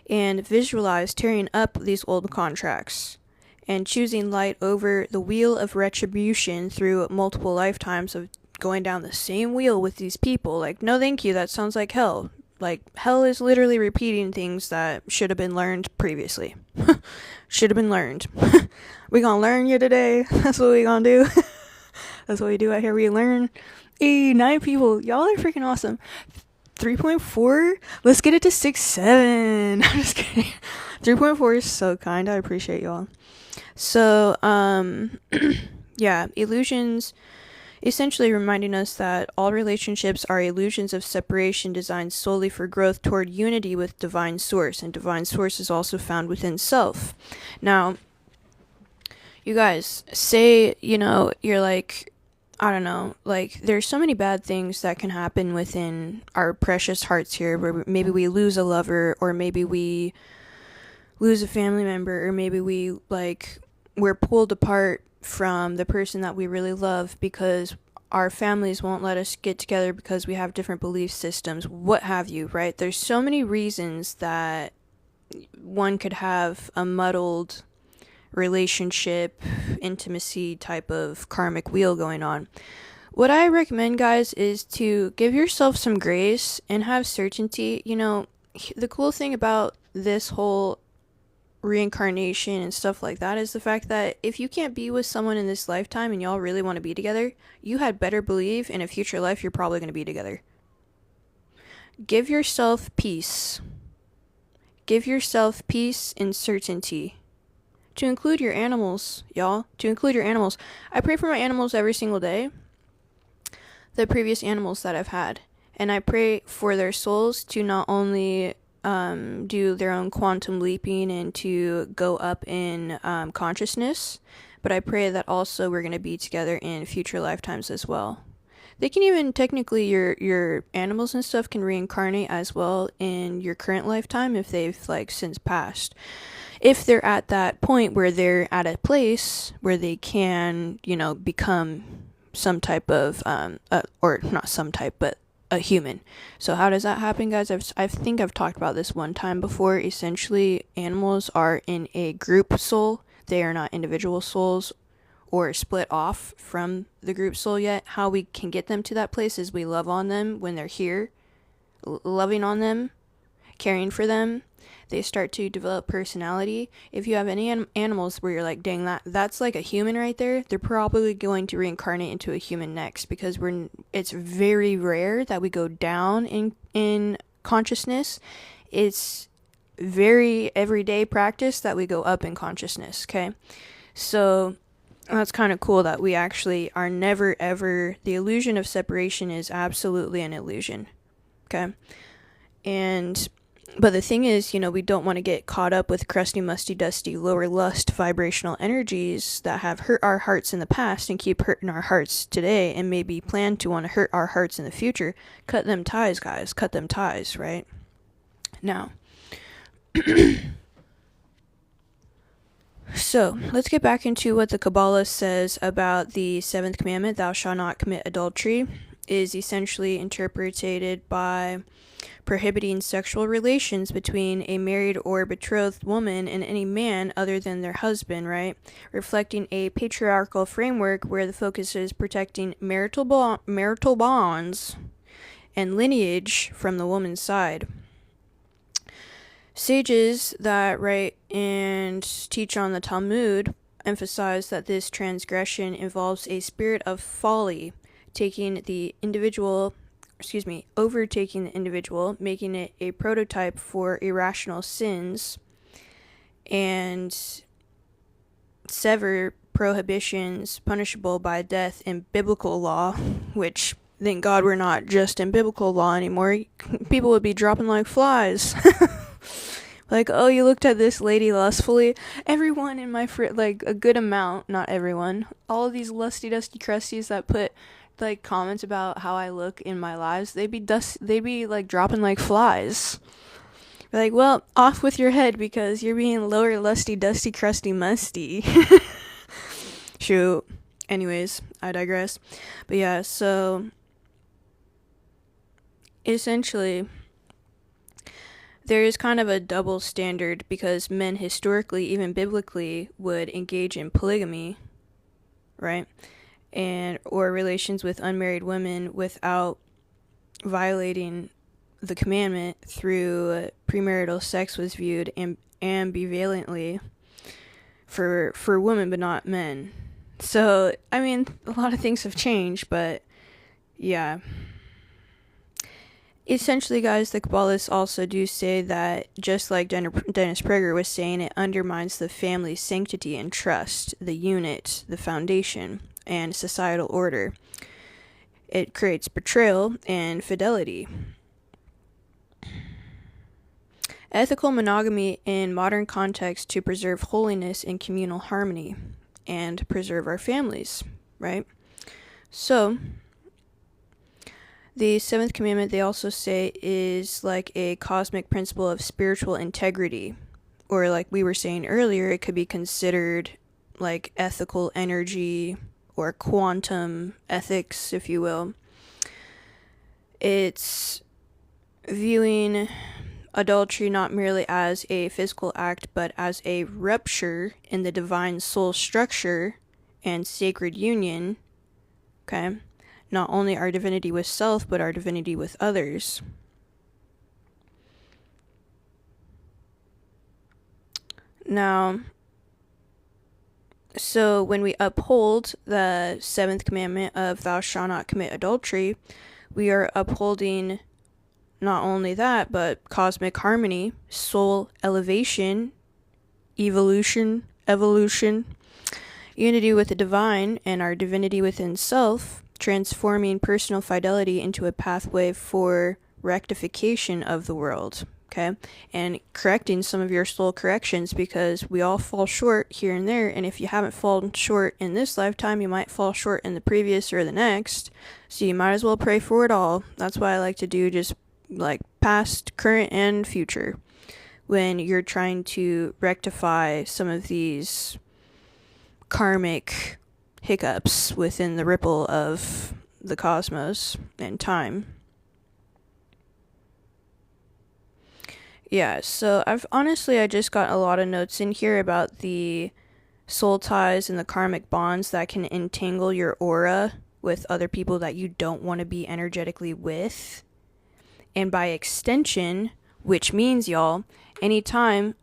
and visualize tearing up these old contracts and choosing light over the wheel of retribution through multiple lifetimes of going down the same wheel with these people. Like, no thank you, that sounds like hell. Like, hell is literally repeating things that should have been learned previously. Should have been learned. We gonna learn you today. That's what we gonna do. That's what we do out here. We learn. Hey, 9 people. Y'all are freaking awesome. 3.4? Let's get it to 6.7. I'm just kidding. 3.4 is so kind. I appreciate y'all. So, yeah, illusions essentially reminding us that all relationships are illusions of separation designed solely for growth toward unity with divine source, and divine source is also found within self. Now, you guys, say, you know, you're like, I don't know, like, there's so many bad things that can happen within our precious hearts here, where maybe we lose a lover, or maybe we lose a family member, or maybe we, like, we're pulled apart from the person that we really love because our families won't let us get together because we have different belief systems, what have you, right? There's so many reasons that one could have a muddled relationship, intimacy type of karmic wheel going on. What I recommend, guys, is to give yourself some grace and have certainty. You know, the cool thing about this whole reincarnation and stuff like that is the fact that if you can't be with someone in this lifetime and y'all really want to be together, you had better believe in a future life you're probably going to be together. Give yourself peace. Give yourself peace and certainty. To include your animals, y'all. To include your animals. I pray for my animals every single day. The previous animals that I've had. And I pray for their souls to not only do their own quantum leaping and to go up in consciousness, but I pray that also we're going to be together in future lifetimes as well. They can even, technically, your animals and stuff can reincarnate as well in your current lifetime if they've, like, since passed. If they're at that point where they're at a place where they can, you know, become some type of, or not some type, but a human. So how does that happen, guys? I think I've talked about this one time before. Essentially, animals are in a group soul. They are not individual souls or split off from the group soul yet. How we can get them to that place is we love on them when they're here, loving on them, caring for them. They start to develop personality. If you have any animals where you're like, dang, that's like a human right there, they're probably going to reincarnate into a human next, because it's very rare that we go down in consciousness. It's very everyday practice that we go up in consciousness, okay? So that's kind of cool that we actually are never ever, the illusion of separation is absolutely an illusion, okay? But the thing is, you know, we don't want to get caught up with crusty, musty, dusty, lower lust vibrational energies that have hurt our hearts in the past and keep hurting our hearts today and maybe plan to want to hurt our hearts in the future. Cut them ties, guys. Cut them ties, right? Now, so let's get back into what the Kabbalah says about the 7th commandment, thou shalt not commit adultery, is essentially interpreted by prohibiting sexual relations between a married or betrothed woman and any man other than their husband, right? Reflecting a patriarchal framework where the focus is protecting marital bonds and lineage from the woman's side. Sages that write and teach on the Talmud emphasize that this transgression involves a spirit of folly, overtaking the individual, making it a prototype for irrational sins, and sever prohibitions punishable by death in biblical law, which, thank God we're not just in biblical law anymore. People would be dropping like flies. Like, oh, you looked at this lady lustfully. Everyone in my like a good amount, not everyone, all of these lusty, dusty crusties that put like comments about how I look in my lives, they'd be like dropping like flies. Like, well, off with your head because you're being lower lusty, dusty, crusty, musty. Shoot. Anyways, I digress. But yeah, so essentially there is kind of a double standard because men historically, even biblically, would engage in polygamy, right? And or relations with unmarried women without violating the commandment through premarital sex was viewed ambivalently for women but not men. So, I mean, a lot of things have changed, but yeah. Essentially, guys, the Kabbalists also do say that, just like Dennis Prager was saying, it undermines the family's sanctity and trust, the unit, the foundation, and societal order. It creates betrayal and fidelity. Ethical monogamy in modern context to preserve holiness and communal harmony and preserve our families, right? So, the seventh commandment, they also say, is like a cosmic principle of spiritual integrity. Or like we were saying earlier, it could be considered like ethical energy or quantum ethics, if you will. It's viewing adultery not merely as a physical act, but as a rupture in the divine soul structure and sacred union, okay? Not only our divinity with self, but our divinity with others. Now, so when we uphold the seventh commandment of thou shalt not commit adultery, we are upholding not only that, but cosmic harmony, soul elevation, evolution, unity with the divine, and our divinity within self, transforming personal fidelity into a pathway for rectification of the world, okay? And correcting some of your soul corrections, because we all fall short here and there, and if you haven't fallen short in this lifetime, you might fall short in the previous or the next, so you might as well pray for it all. That's why I like to do just like past, current, and future when you're trying to rectify some of these karmic hiccups within the ripple of the cosmos and time. Yeah, so I just got a lot of notes in here about the soul ties and the karmic bonds that can entangle your aura with other people that you don't want to be energetically with. And by extension, which means, y'all, anytime,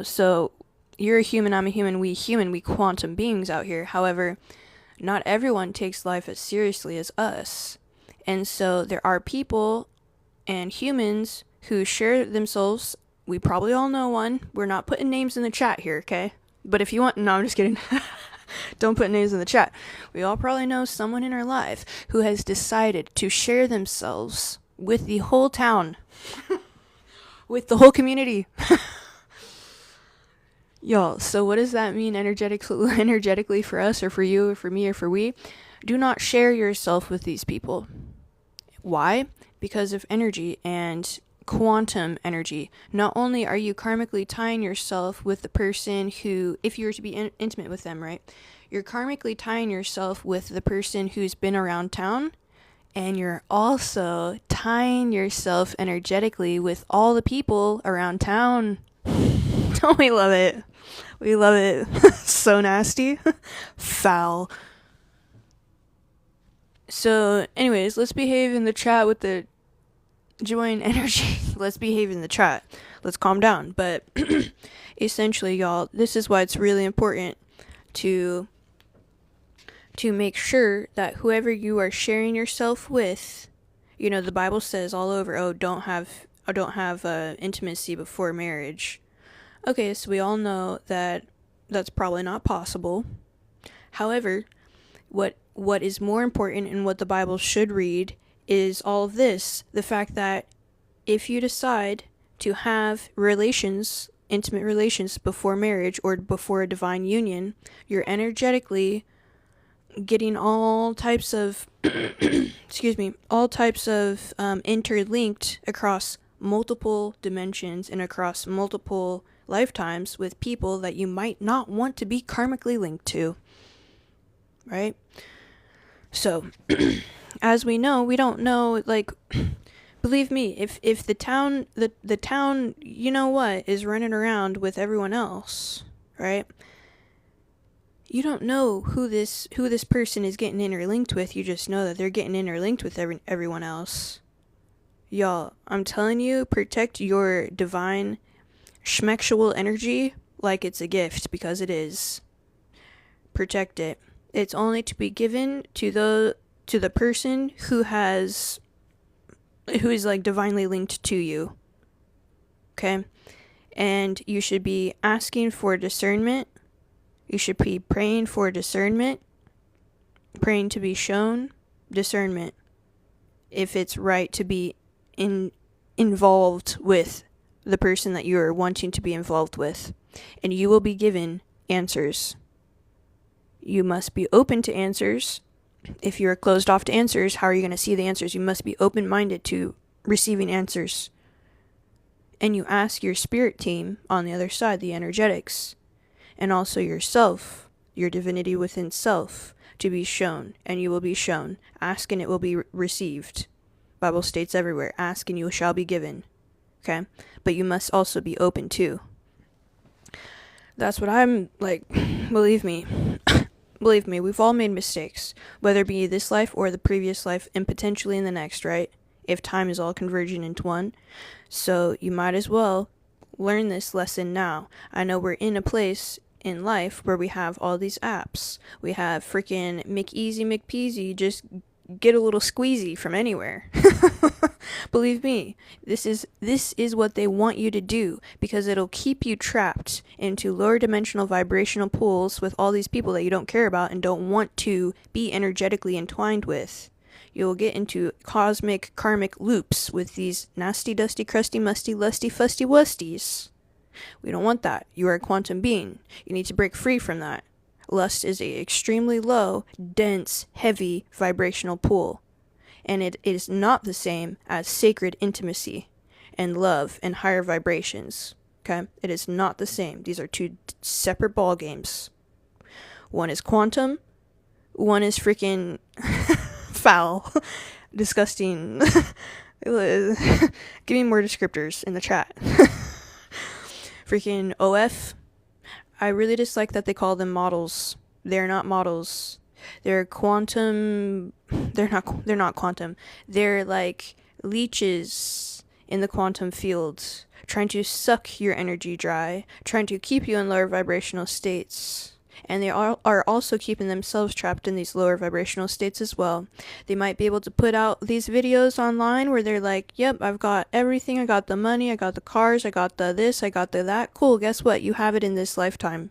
so you're a human, I'm a human, we quantum beings out here. However, not everyone takes life as seriously as us. And so there are people and humans who share themselves. We probably all know one. We're not putting names in the chat here, okay? But if you want, no, I'm just kidding. Don't put names in the chat. We all probably know someone in our life who has decided to share themselves with the whole town, with the whole community. Y'all, so what does that mean energetically for us, or for you, or for me, or for we? Do not share yourself with these people. Why? Because of energy and quantum energy. Not only are you karmically tying yourself with the person who, if you were to be intimate with them, right? You're karmically tying yourself with the person who's been around town, and you're also tying yourself energetically with all the people around town. Don't we love it? We love it. So nasty. Foul. So, anyways, let's behave in the chat with the joy and energy. Let's behave in the chat. Let's calm down. But essentially, y'all, this is why it's really important to make sure that whoever you are sharing yourself with, the Bible says all over, don't have intimacy before marriage. Okay, so we all know that that's probably not possible. However, what is more important and what the Bible should read is all of this. The fact that if you decide to have intimate relations before marriage or before a divine union, you're energetically getting all types of all types of interlinked across multiple dimensions and across multiple lifetimes with people that you might not want to be karmically linked to, right? So as we know, we don't know, like, believe me, if the town the town, you know what, is running around with everyone else, right? You don't know who this person is getting interlinked with. You just know that they're getting interlinked with everyone else. Y'all, I'm telling you, protect your divine schmexual energy like it's a gift, because it is. Protect it. It's only to be given to the person who is like divinely linked to you. Okay? And you should be asking for discernment. You should be praying for discernment, praying to be shown discernment, if it's right to be involved with the person that you are wanting to be involved with. And you will be given answers. You must be open to answers. If you're closed off to answers, how are you going to see the answers? You must be open-minded to receiving answers. And you ask your spirit team on the other side, the energetics, and also yourself, your divinity within self, to be shown, and you will be shown. Ask and it will be received. Bible states everywhere, ask and you shall be given. Okay? But you must also be open too. That's what I'm like. Believe me, we've all made mistakes, whether it be this life or the previous life, and potentially in the next, right? If time is all converging into one. So you might as well learn this lesson now. I know we're in a place in life where we have all these apps. We have freaking McEasy, McPeasy, just get a little squeezy from anywhere. Believe me, this is what they want you to do, because it'll keep you trapped into lower dimensional vibrational pools with all these people that you don't care about and don't want to be energetically entwined with. You'll get into cosmic karmic loops with these nasty, dusty, crusty, musty, lusty, fusty wusties. We don't want that. You are a quantum being. You need to break free from that. Lust is a extremely low, dense, heavy vibrational pool. And it is not the same as sacred intimacy and love and higher vibrations. Okay? It is not the same. These are two separate ball games. One is quantum. One is freaking foul. Disgusting. Give me more descriptors in the chat. Freaking OF. I really dislike that they call them models. They're not models. They're quantum. They're not quantum. They're like leeches in the quantum field, trying to suck your energy dry, trying to keep you in lower vibrational states. And they are also keeping themselves trapped in these lower vibrational states as well. They might be able to put out these videos online where they're like, yep, I've got everything. I got the money. I got the cars. I got the this. I got the that. Cool. Guess what? You have it in this lifetime.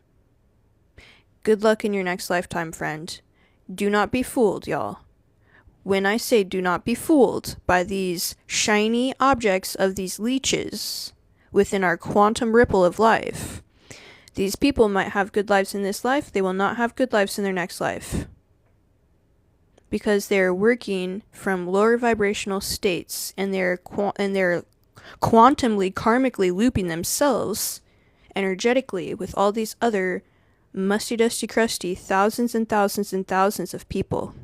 Good luck in your next lifetime, friend. Do not be fooled, y'all. When I say do not be fooled by these shiny objects of these leeches within our quantum ripple of life, these people might have good lives in this life. They will not have good lives in their next life. Because they're working from lower vibrational states, and they're quantumly, karmically looping themselves energetically with all these other musty, dusty, crusty, thousands and thousands and thousands of people.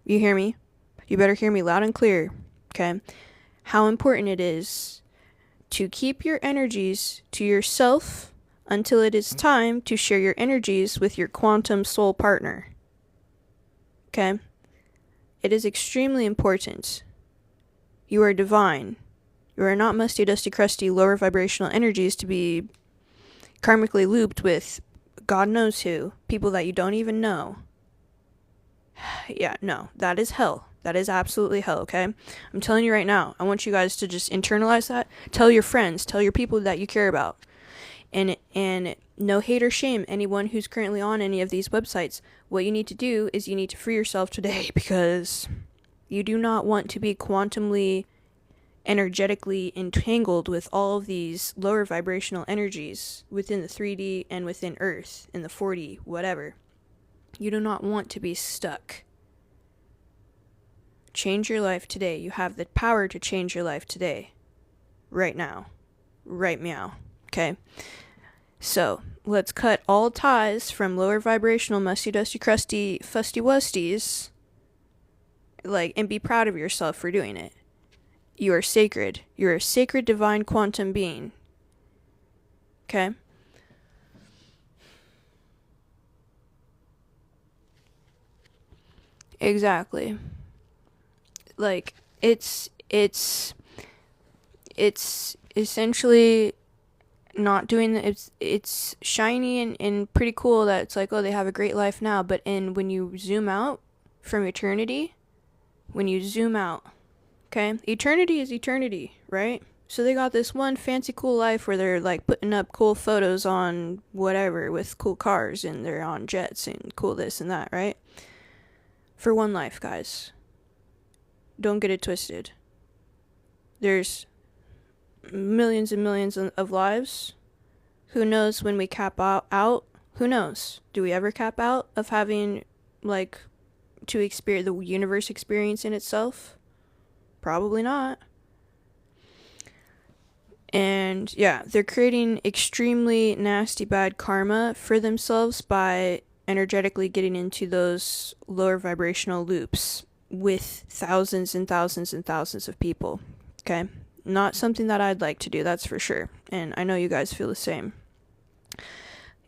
You hear me? You better hear me loud and clear, okay? How important it is to keep your energies to yourself until it is time to share your energies with your quantum soul partner. Okay? It is extremely important. You are divine. You are not musty, dusty, crusty, lower vibrational energies to be karmically looped with God knows who, people that you don't even know. Yeah, no, that is hell. That is absolutely hell, okay? I'm telling you right now. I want you guys to just internalize that. Tell your friends. Tell your people that you care about. And no hate or shame anyone who's currently on any of these websites. What you need to do is you need to free yourself today, because you do not want to be quantumly, energetically entangled with all of these lower vibrational energies within the 3D and within Earth, in the 4D, whatever. You do not want to be stuck. Change your life today. You have the power to change your life today. Right now. Right meow. Okay? So, let's cut all ties from lower vibrational, musty, dusty, crusty, fusty wusties. And be proud of yourself for doing it. You are sacred. You're a sacred divine quantum being. Okay? Exactly. It's essentially not doing it's shiny and pretty cool that it's they have a great life now, but when you zoom out from eternity, when you zoom out, okay, eternity is eternity, right? So they got this one fancy cool life where they're putting up cool photos on whatever with cool cars, and they're on jets and cool this and that, right? For one life, guys. Don't get it twisted. There's millions and millions of lives. Who knows when we cap out? Who knows? Do we ever cap out of having, to experience the universe experience in itself? Probably not. And yeah, they're creating extremely nasty bad karma for themselves by energetically getting into those lower vibrational loops with thousands and thousands and thousands of people. Okay? Not something that I'd like to do, that's for sure. And I know you guys feel the same.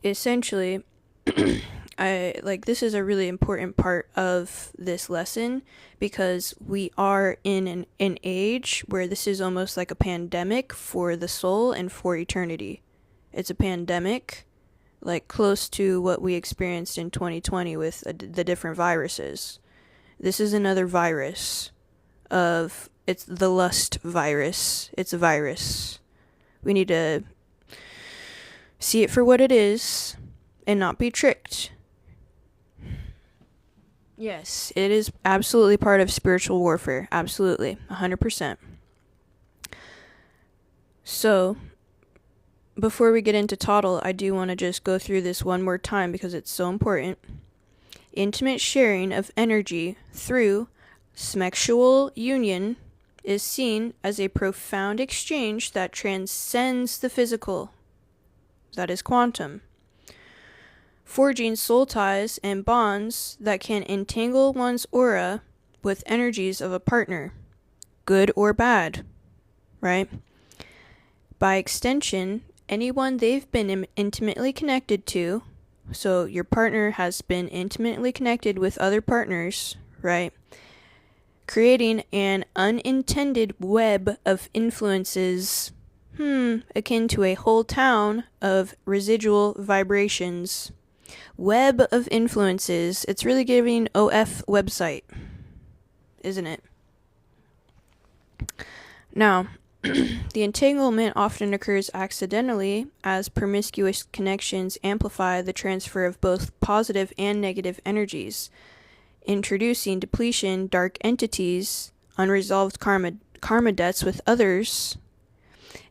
Essentially, this is a really important part of this lesson, because we are in an age where this is almost like a pandemic for the soul and for eternity. It's a pandemic, close to what we experienced in 2020 with the different viruses. This is another virus it's the lust virus. It's a virus. We need to see it for what it is and not be tricked. Yes, it is absolutely part of spiritual warfare. Absolutely. 100%. So, before we get into Toddle, I do want to just go through this one more time because it's so important. Intimate sharing of energy through sexual union is seen as a profound exchange that transcends the physical. That is quantum. Forging soul ties and bonds that can entangle one's aura with energies of a partner, good or bad, right? By extension, anyone they've been intimately connected to, so your partner has been intimately connected with other partners, right? Creating an unintended web of influences, akin to a whole town of residual vibrations. Web of influences. It's really giving OF website, isn't it? Now, the entanglement often occurs accidentally as promiscuous connections amplify the transfer of both positive and negative energies, introducing depletion, dark entities, unresolved karma debts with others,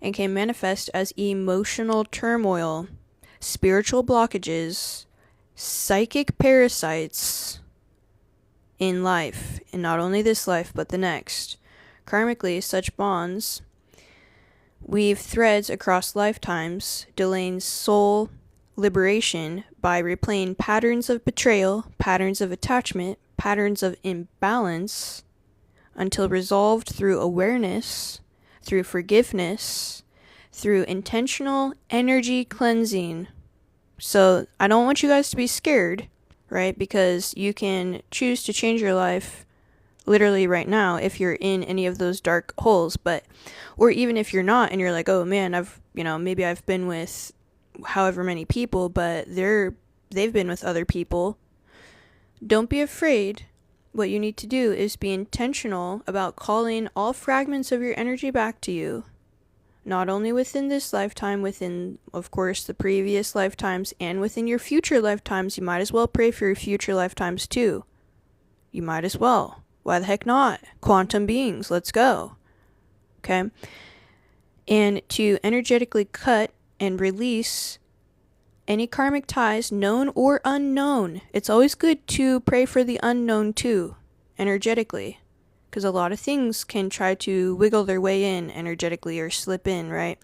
and can manifest as emotional turmoil, spiritual blockages, psychic parasites in life, and not only this life but the next. Karmically, such bonds weave threads across lifetimes, delaying soul liberation by replaying patterns of betrayal, patterns of attachment, patterns of imbalance, until resolved through awareness, through forgiveness, through intentional energy cleansing. So I don't want you guys to be scared, right? Because you can choose to change your life literally right now if you're in any of those dark holes, or even if you're not and you're like, oh man, maybe I've been with however many people, but they've been with other people. Don't be afraid. What you need to do is be intentional about calling all fragments of your energy back to you. Not only within this lifetime, within, of course, the previous lifetimes, and within your future lifetimes. You might as well pray for your future lifetimes too. You might as well. Why the heck not? Quantum beings, let's go. Okay? And to energetically cut and release any karmic ties, known or unknown. It's always good to pray for the unknown too, energetically. Because a lot of things can try to wiggle their way in energetically or slip in, right?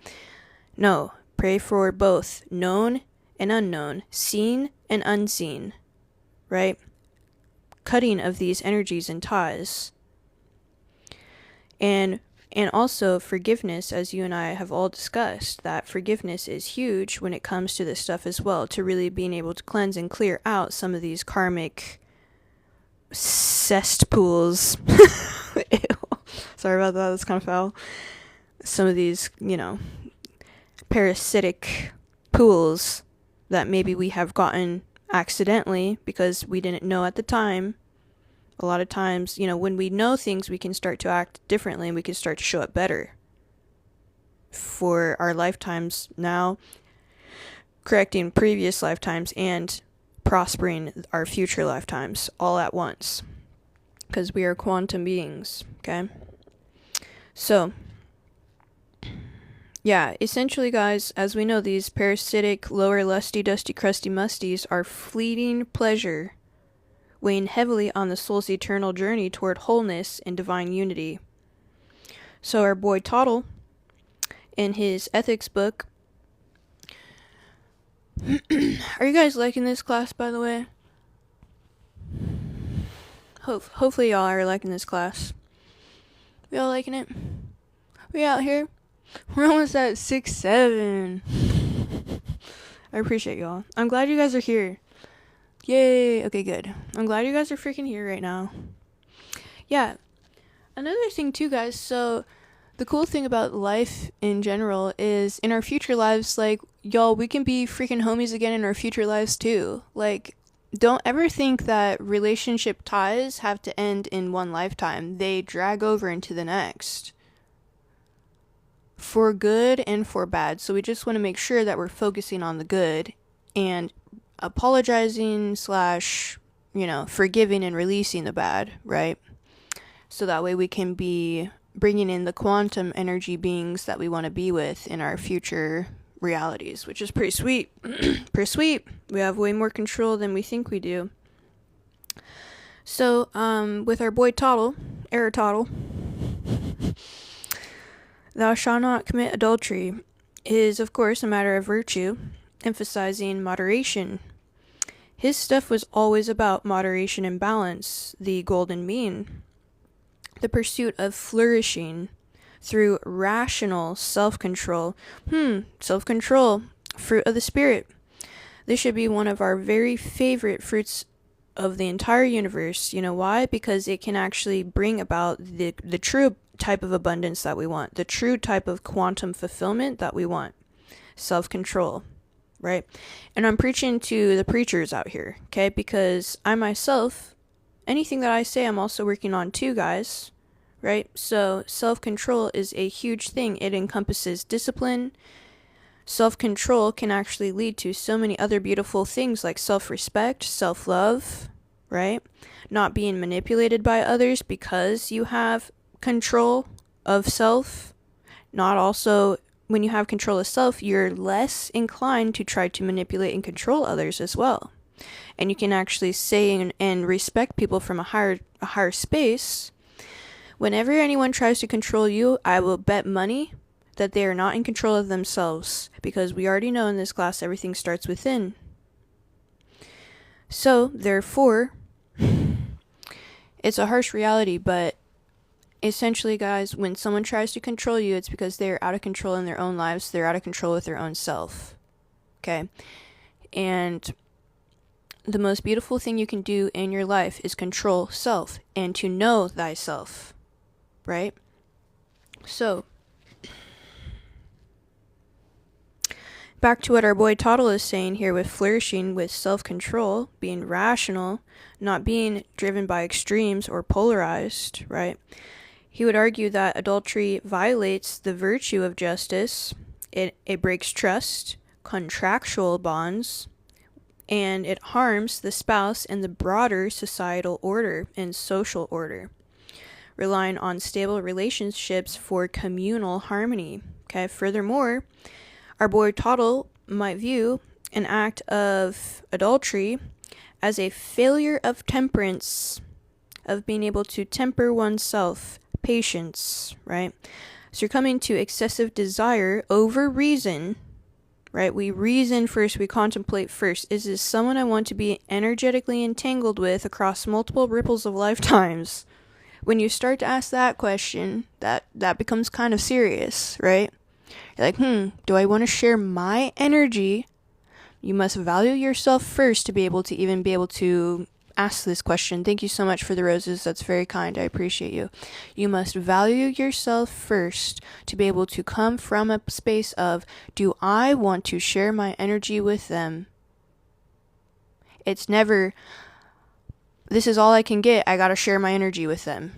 No, pray for both known and unknown, seen and unseen, right? Cutting of these energies and ties. And also forgiveness, as you and I have all discussed, that forgiveness is huge when it comes to this stuff as well, to really being able to cleanse and clear out some of these karmic cesspools. Sorry about that, that's kind of foul. Some of these, parasitic pools that maybe we have gotten accidentally because we didn't know at the time. A lot of times, when we know things, we can start to act differently and we can start to show up better for our lifetimes now, correcting previous lifetimes and prospering our future lifetimes all at once, because we are quantum beings, okay? So, yeah, essentially, guys, as we know, these parasitic, lower, lusty, dusty, crusty, musties are fleeting pleasure, weighing heavily on the soul's eternal journey toward wholeness and divine unity. So our boy Tuttle, in his ethics book, are you guys liking this class, by the way? Hopefully y'all are liking this class. We all liking it? We out here? We're almost at 6-7. I appreciate y'all. I'm glad you guys are here. Yay. Okay, good. I'm glad you guys are freaking here right now. Yeah. Another thing too, guys, so the cool thing about life in general is in our future lives, like, y'all, we can be freaking homies again in our future lives too. Like, don't ever think that relationship ties have to end in one lifetime. They drag over into the next, for good and for bad. So we just want to make sure that we're focusing on the good and apologizing / forgiving and releasing the bad, right? So that way we can be bringing in the quantum energy beings that we want to be with in our future realities, which is pretty sweet. Pretty sweet. We have way more control than we think we do. So, with our boy Tuttle, Aristotle, thou shalt not commit adultery is, of course, a matter of virtue, emphasizing moderation. His stuff was always about moderation and balance, the golden mean, the pursuit of flourishing through rational self-control. Self-control, fruit of the spirit. This should be one of our very favorite fruits of the entire universe. You know why? Because it can actually bring about the true type of abundance that we want, the true type of quantum fulfillment that we want. Self-control. Right? And I'm preaching to the preachers out here, okay? Because I myself, anything that I say, I'm also working on too, guys. Right? So self-control is a huge thing. It encompasses discipline. Self-control can actually lead to so many other beautiful things like self-respect, self-love, right? Not being manipulated by others because you have control of self. Not also, when you have control of self, you're less inclined to try to manipulate and control others as well. And you can actually say and respect people from a higher space. Whenever anyone tries to control you, I will bet money that they are not in control of themselves, because we already know in this class everything starts within. So, therefore, it's a harsh reality, but essentially, guys, when someone tries to control you, it's because they're out of control in their own lives. They're out of control with their own self. Okay? And the most beautiful thing you can do in your life is control self and to know thyself. Right? So, back to what our boy Tuttle is saying here with flourishing, with self-control, being rational, not being driven by extremes or polarized, right? He would argue that adultery violates the virtue of justice, it breaks trust, contractual bonds, and it harms the spouse and the broader societal order and social order, relying on stable relationships for communal harmony. Okay, furthermore, our boy Tuttle might view an act of adultery as a failure of temperance, of being able to temper oneself, patience, right? So you're coming to excessive desire over reason, right? We reason first, we contemplate first. Is this someone I want to be energetically entangled with across multiple ripples of lifetimes? When you start to ask that question, that becomes kind of serious, right? You're like, do I want to share my energy? You must value yourself first to be able to ask this question. Thank you so much for the roses. That's very kind. I appreciate you. You must value yourself first to be able to come from a space of, do I want to share my energy with them? It's never, this is all I can get, I gotta share my energy with them.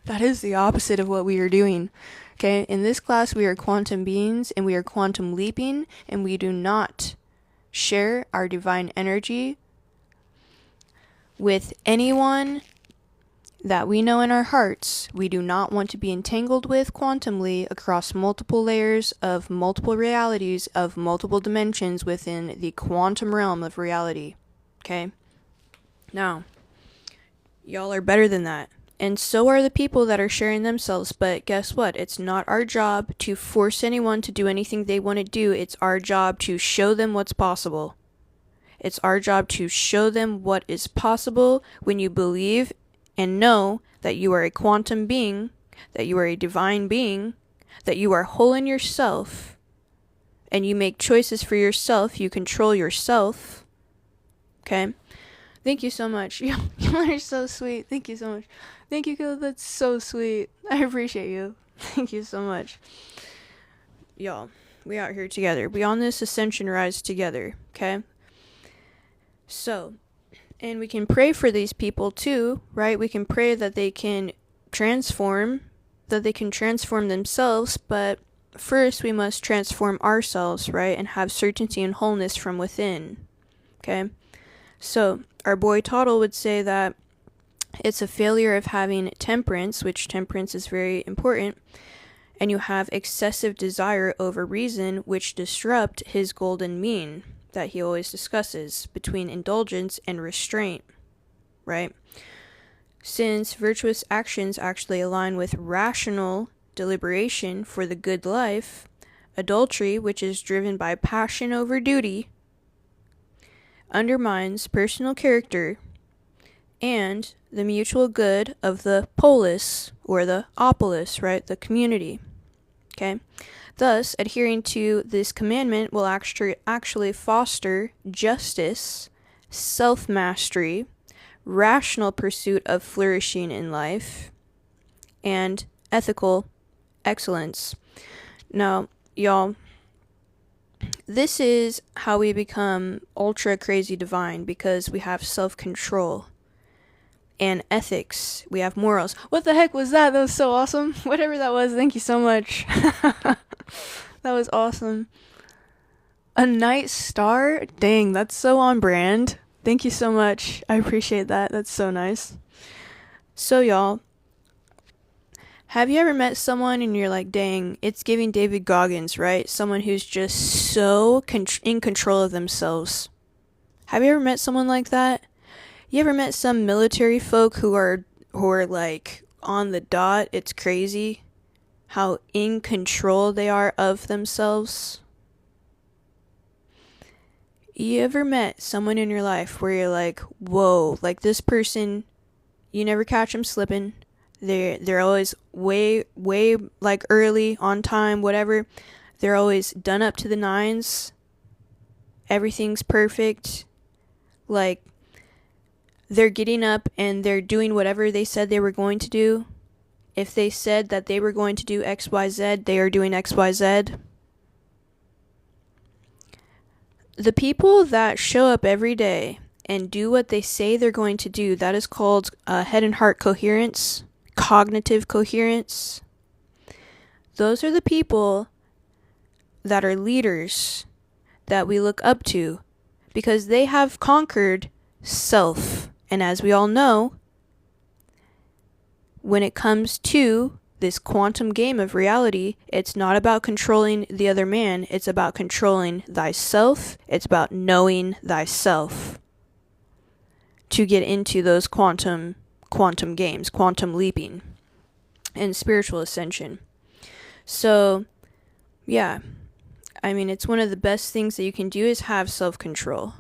That is the opposite of what we are doing. Okay, in this class we are quantum beings and we are quantum leaping, and we do not share our divine energy with anyone that we know in our hearts we do not want to be entangled with quantumly across multiple layers of multiple realities of multiple dimensions within the quantum realm of reality. Okay? Now, y'all are better than that. And so are the people that are sharing themselves. But guess what? It's not our job to force anyone to do anything they want to do. It's our job to show them what's possible. It's our job to show them what is possible when you believe and know that you are a quantum being, that you are a divine being, that you are whole in yourself, and you make choices for yourself. You control yourself. Okay? Thank you so much. You are so sweet. Thank you so much. Thank you, Caleb. That's so sweet. I appreciate you. Thank you so much. Y'all, we out here together. We on this ascension rise together, okay? So, and we can pray for these people too, right? We can pray that they can transform themselves, but first we must transform ourselves, right? And have certainty and wholeness from within, okay? So, our boy Toddle would say that it's a failure of having temperance, which temperance is very important, and you have excessive desire over reason, which disrupt his golden mean that he always discusses between indulgence and restraint, right? Since virtuous actions actually align with rational deliberation for the good life, adultery, which is driven by passion over duty, undermines personal character and the mutual good of the polis, or the opolis, right, the community, okay? Thus, adhering to this commandment will actually foster justice, self-mastery, rational pursuit of flourishing in life, and ethical excellence. Now, y'all, this is how we become ultra crazy divine, because we have self-control and ethics. We have morals. What the heck was that? That was so awesome. Whatever that was, thank you so much. That was awesome. A night star? Dang, that's so on brand. Thank you so much. I appreciate that. That's so nice. So, y'all, have you ever met someone and you're like, dang, it's giving David Goggins, right? Someone who's just so in control of themselves. Have you ever met someone like that? You ever met some military folk who are like on the dot? It's crazy how in control they are of themselves. You ever met someone in your life where you're like, whoa, like this person, you never catch them slipping. They're always way like early, on time, whatever. They're always done up to the nines. Everything's perfect. Like, they're getting up and they're doing whatever they said they were going to do. If they said that they were going to do XYZ, they are doing XYZ. The people that show up every day and do what they say they're going to do, that is called head and heart coherence, cognitive coherence. Those are the people that are leaders that we look up to, because they have conquered self. And as we all know, when it comes to this quantum game of reality, it's not about controlling the other man. It's about controlling thyself. It's about knowing thyself to get into those quantum games, quantum leaping, and spiritual ascension. So, yeah. I mean, it's one of the best things that you can do is have self-control.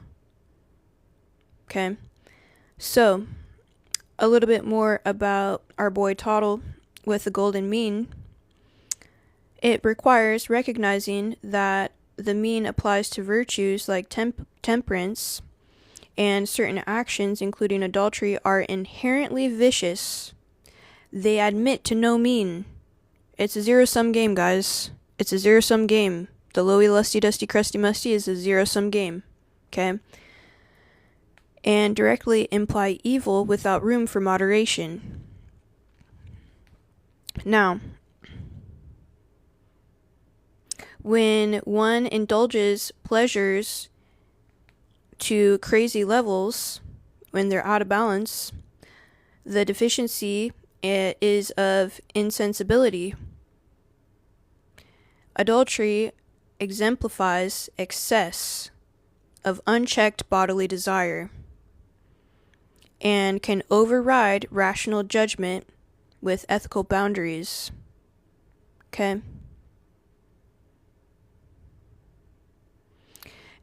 Okay? So, a little bit more about our boy Toddle with the golden mean. It requires recognizing that the mean applies to virtues like temperance, and certain actions, including adultery, are inherently vicious. They admit to no mean. It's a zero-sum game, guys. It's a zero-sum game. The lowy, lusty, dusty-crusty-musty is a zero-sum game. Okay? And directly imply evil without room for moderation. Now, when one indulges pleasures to crazy levels, when they're out of balance, the deficiency is of insensibility. Adultery exemplifies excess of unchecked bodily desire and can override rational judgment with ethical boundaries. Okay?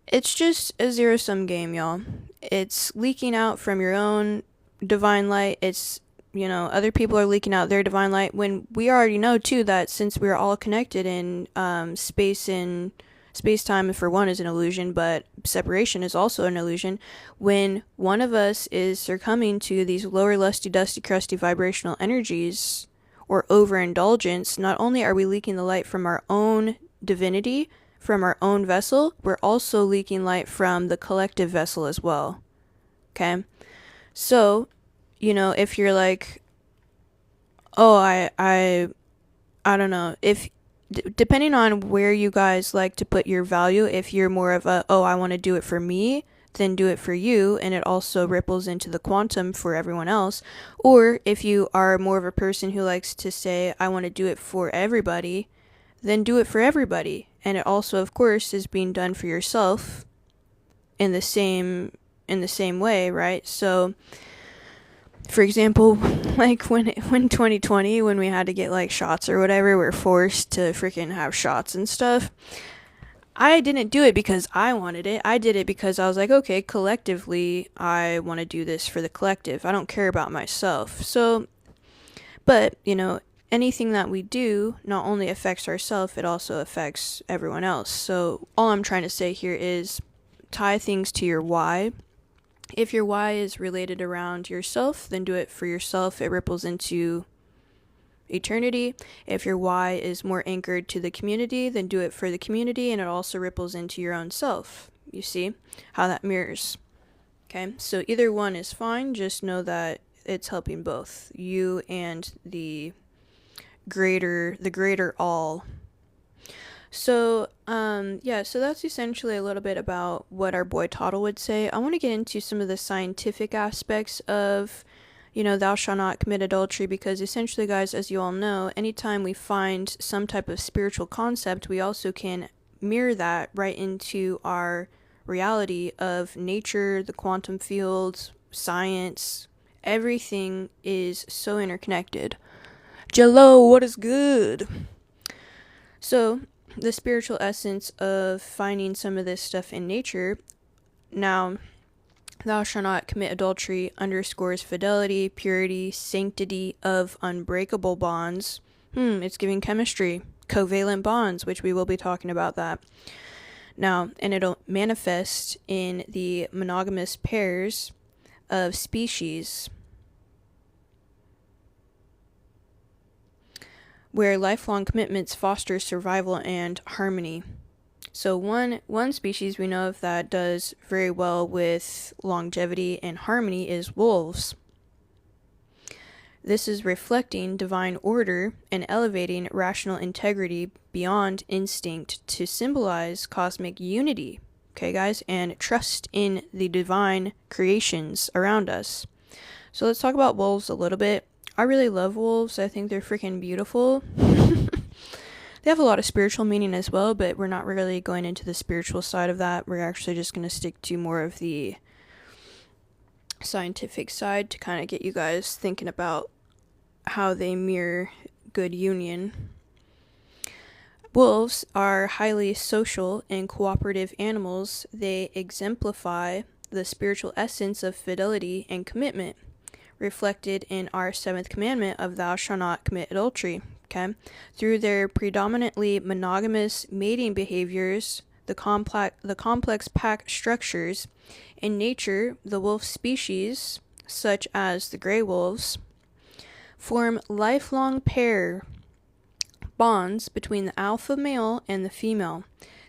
It's just a zero-sum game, y'all. It's leaking out from your own divine light. It's, other people are leaking out their divine light, when we already know, too, that since we're all connected in space-time, for one, is an illusion, but separation is also an illusion. When one of us is succumbing to these lower, lusty, dusty, crusty vibrational energies or overindulgence, not only are we leaking the light from our own divinity, from our own vessel, we're also leaking light from the collective vessel as well. Okay? So, if you're like, oh, I don't know, if depending on where you guys like to put your value, if you're more of a, I want to do it for me, then do it for you, and it also ripples into the quantum for everyone else. Or if you are more of a person who likes to say, I want to do it for everybody, then do it for everybody. And it also, of course, is being done for yourself in the same way, right? So, for example, like when 2020, when we had to get like shots or whatever, we're forced to freaking have shots and stuff. I didn't do it because I wanted it. I did it because I was like, okay, collectively, I want to do this for the collective. I don't care about myself. So, but, anything that we do not only affects ourselves, it also affects everyone else. So all I'm trying to say here is tie things to your why. If your why is related around yourself, then do it for yourself. It ripples into eternity. If your why is more anchored to the community, then do it for the community, and it also ripples into your own self. You see how that mirrors. Okay, so either one is fine. Just know that it's helping both you and the greater all. So, so that's essentially a little bit about what our boy Toddle would say. I want to get into some of the scientific aspects of, thou shalt not commit adultery, because essentially, guys, as you all know, anytime we find some type of spiritual concept, we also can mirror that right into our reality of nature, the quantum field, science. Everything is so interconnected. Jello, what is good? So, the spiritual essence of finding some of this stuff in nature. Now, thou shalt not commit adultery underscores fidelity, purity, sanctity of unbreakable bonds. It's giving chemistry. Covalent bonds, which we will be talking about that. Now, and it'll manifest in the monogamous pairs of species, where lifelong commitments foster survival and harmony. So one species we know of that does very well with longevity and harmony is wolves. This is reflecting divine order and elevating rational integrity beyond instinct to symbolize cosmic unity, okay, guys, and trust in the divine creations around us. So let's talk about wolves a little bit. I really love wolves. I think they're freaking beautiful. They have a lot of spiritual meaning as well, but we're not really going into the spiritual side of that. We're actually just going to stick to more of the scientific side to kind of get you guys thinking about how they mirror good union. Wolves are highly social and cooperative animals. They exemplify the spiritual essence of fidelity and commitment, reflected in our seventh commandment of thou shalt not commit adultery. Okay, through their predominantly monogamous mating behaviors, the complex pack structures in nature, the wolf species, such as the gray wolves, form lifelong pair bonds between the alpha male and the female.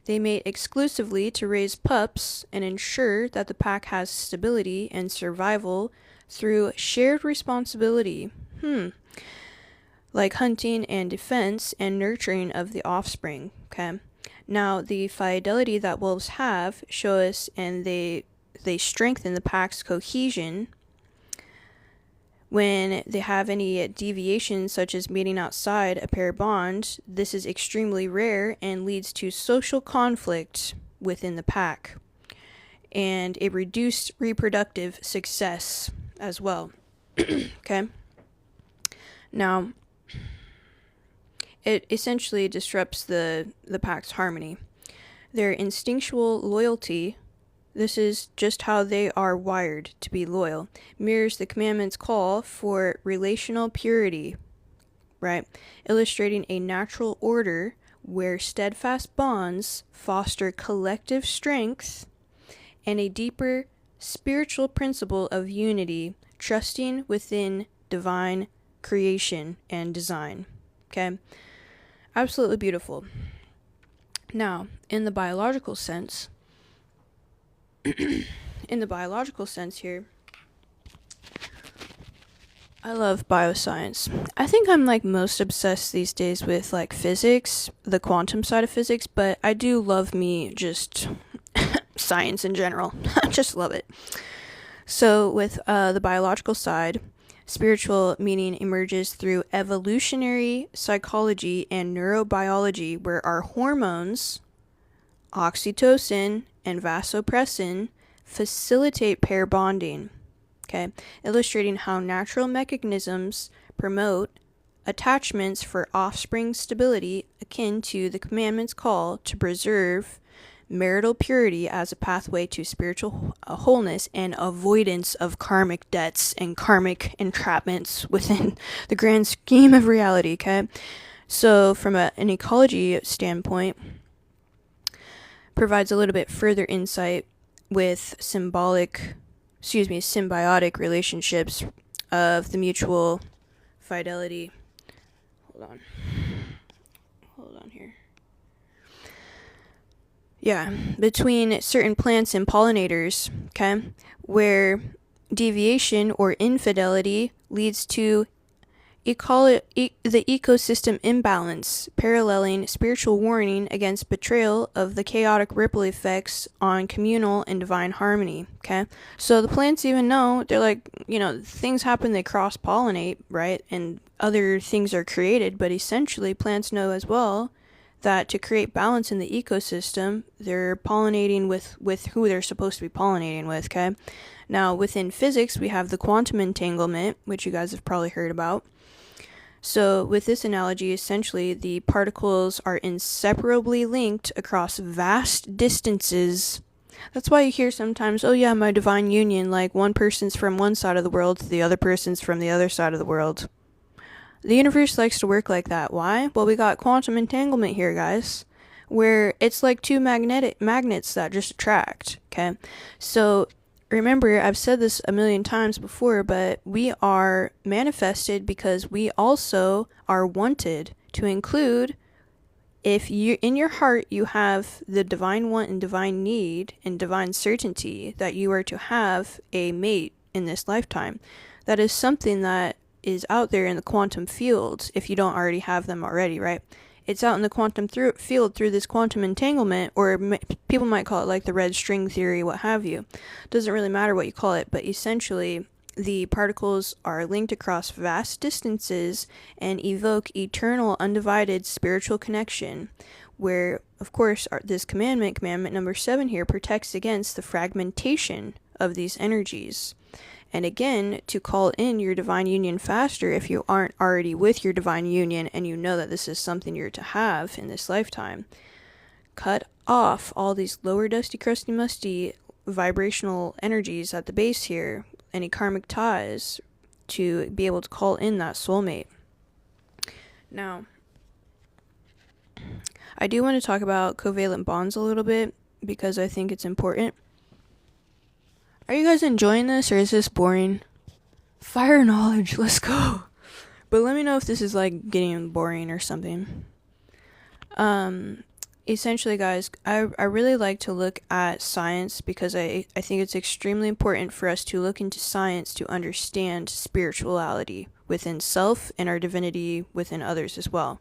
They mate exclusively to raise pups and ensure that the pack has stability and survival through shared responsibility. Like hunting and defense and nurturing of the offspring. Okay. Now, the fidelity that wolves have show us, and they strengthen the pack's cohesion. When they have any deviations, such as mating outside a pair bond, this is extremely rare and leads to social conflict within the pack and a reduced reproductive success as well. Okay. Now, it essentially disrupts the pack's harmony. Their instinctual loyalty, this is just how they are wired to be loyal, mirrors the commandment's call for relational purity, right? Illustrating a natural order where steadfast bonds foster collective strength and a deeper spiritual principle of unity, trusting within divine creation and design. Okay? Absolutely beautiful. Now, in the biological sense, here, I love bioscience. I think I'm like most obsessed these days with like physics, the quantum side of physics, but I do love me just science in general. I just love it. So with the biological side, spiritual meaning emerges through evolutionary psychology and neurobiology, where our hormones, oxytocin and vasopressin, facilitate pair bonding. Okay, illustrating how natural mechanisms promote attachments for offspring stability, akin to the commandment's call to preserve marital purity as a pathway to spiritual wholeness and avoidance of karmic debts and karmic entrapments within the grand scheme of reality. Okay, so from an ecology standpoint, provides a little bit further insight with symbiotic relationships of the mutual fidelity. Hold on here. Yeah, between certain plants and pollinators, okay, where deviation or infidelity leads to the ecosystem imbalance, paralleling spiritual warning against betrayal of the chaotic ripple effects on communal and divine harmony. Okay, so the plants even know, they're like, things happen, they cross-pollinate, right, and other things are created, but essentially plants know as well that to create balance in the ecosystem, they're pollinating with who they're supposed to be pollinating with. Okay, now within physics, we have the quantum entanglement, which you guys have probably heard about. So with this analogy, essentially, the particles are inseparably linked across vast distances. That's why you hear sometimes, oh yeah, my divine union, like one person's from one side of the world, the other person's from the other side of the world. The universe likes to work like that. Why? Well, we got quantum entanglement here, guys, where it's like two magnets that just attract, okay? So remember, I've said this a million times before, but we are manifested because we also are wanted to include, if you in your heart you have the divine want and divine need and divine certainty that you are to have a mate in this lifetime. That is something that is out there in the quantum field if you don't already have them already, right? It's out in the quantum field through this quantum entanglement, or people might call it like the red string theory, what have you. Doesn't really matter what you call it, but essentially The particles are linked across vast distances and evoke eternal, undivided spiritual connection, where, of course, this commandment number 7 here, protects against the fragmentation of these energies. And again, to call in your divine union faster if you aren't already with your divine union and you know that this is something you're to have in this lifetime, cut off all these lower dusty-crusty-musty vibrational energies at the base here, any karmic ties, to be able to call in that soulmate. Now, I do want to talk about covalent bonds a little bit because I think it's important. Are you guys enjoying this, or is this boring? Fire knowledge, let's go. But let me know if this is like getting boring or something. Essentially, guys, I really like to look at science because I think it's extremely important for us to look into science to understand spirituality within self and our divinity within others as well.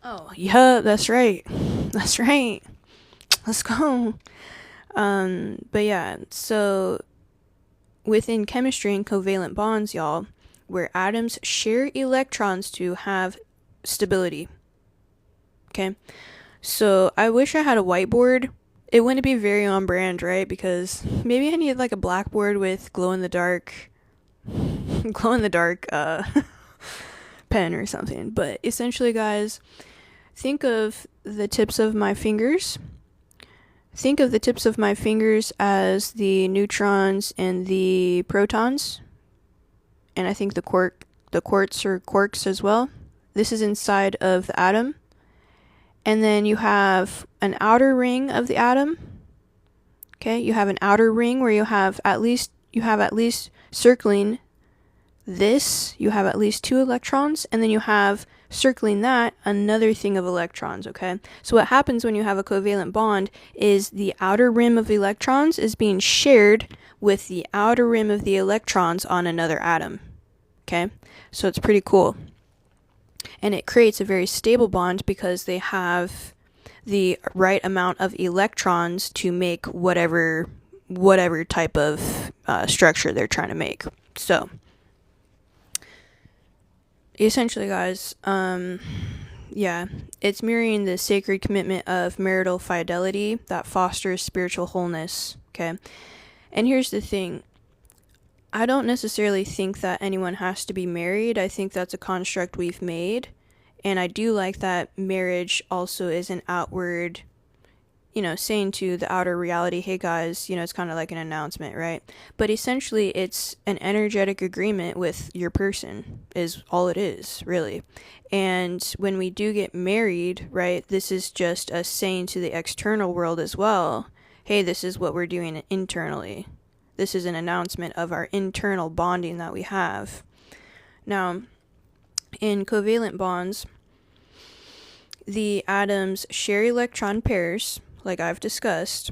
Oh, yeah, that's right. That's right. Let's go. But yeah, so within chemistry and covalent bonds, y'all, where atoms share electrons to have stability. Okay? So I wish I had a whiteboard. It wouldn't be very on brand, right? Because maybe I need like a blackboard with glow in the dark pen or something. But essentially, guys, think of the tips of my fingers. Think of the tips of my fingers as the neutrons and the protons. And I think the quarks or quarks as well. This is inside of the atom. And then you have an outer ring of the atom. Okay, you have an outer ring where you have at least circling this, you have at least 2 electrons, and then you have circling that another thing of electrons, okay? So what happens when you have a covalent bond is the outer rim of electrons is being shared with the outer rim of the electrons on another atom, okay? So it's pretty cool. And it creates a very stable bond because they have the right amount of electrons to make whatever type of structure they're trying to make. So essentially, guys, yeah, it's mirroring the sacred commitment of marital fidelity that fosters spiritual wholeness, okay? And here's the thing. I don't necessarily think that anyone has to be married. I think that's a construct we've made. And I do like that marriage also is an outward, saying to the outer reality, hey guys, it's kind of like an announcement, right? But essentially it's an energetic agreement with your person is all it is, really. And when we do get married, right, this is just us saying to the external world as well, hey, this is what we're doing internally. This is an announcement of our internal bonding that we have. Now, in covalent bonds, the atoms share electron pairs, like I've discussed,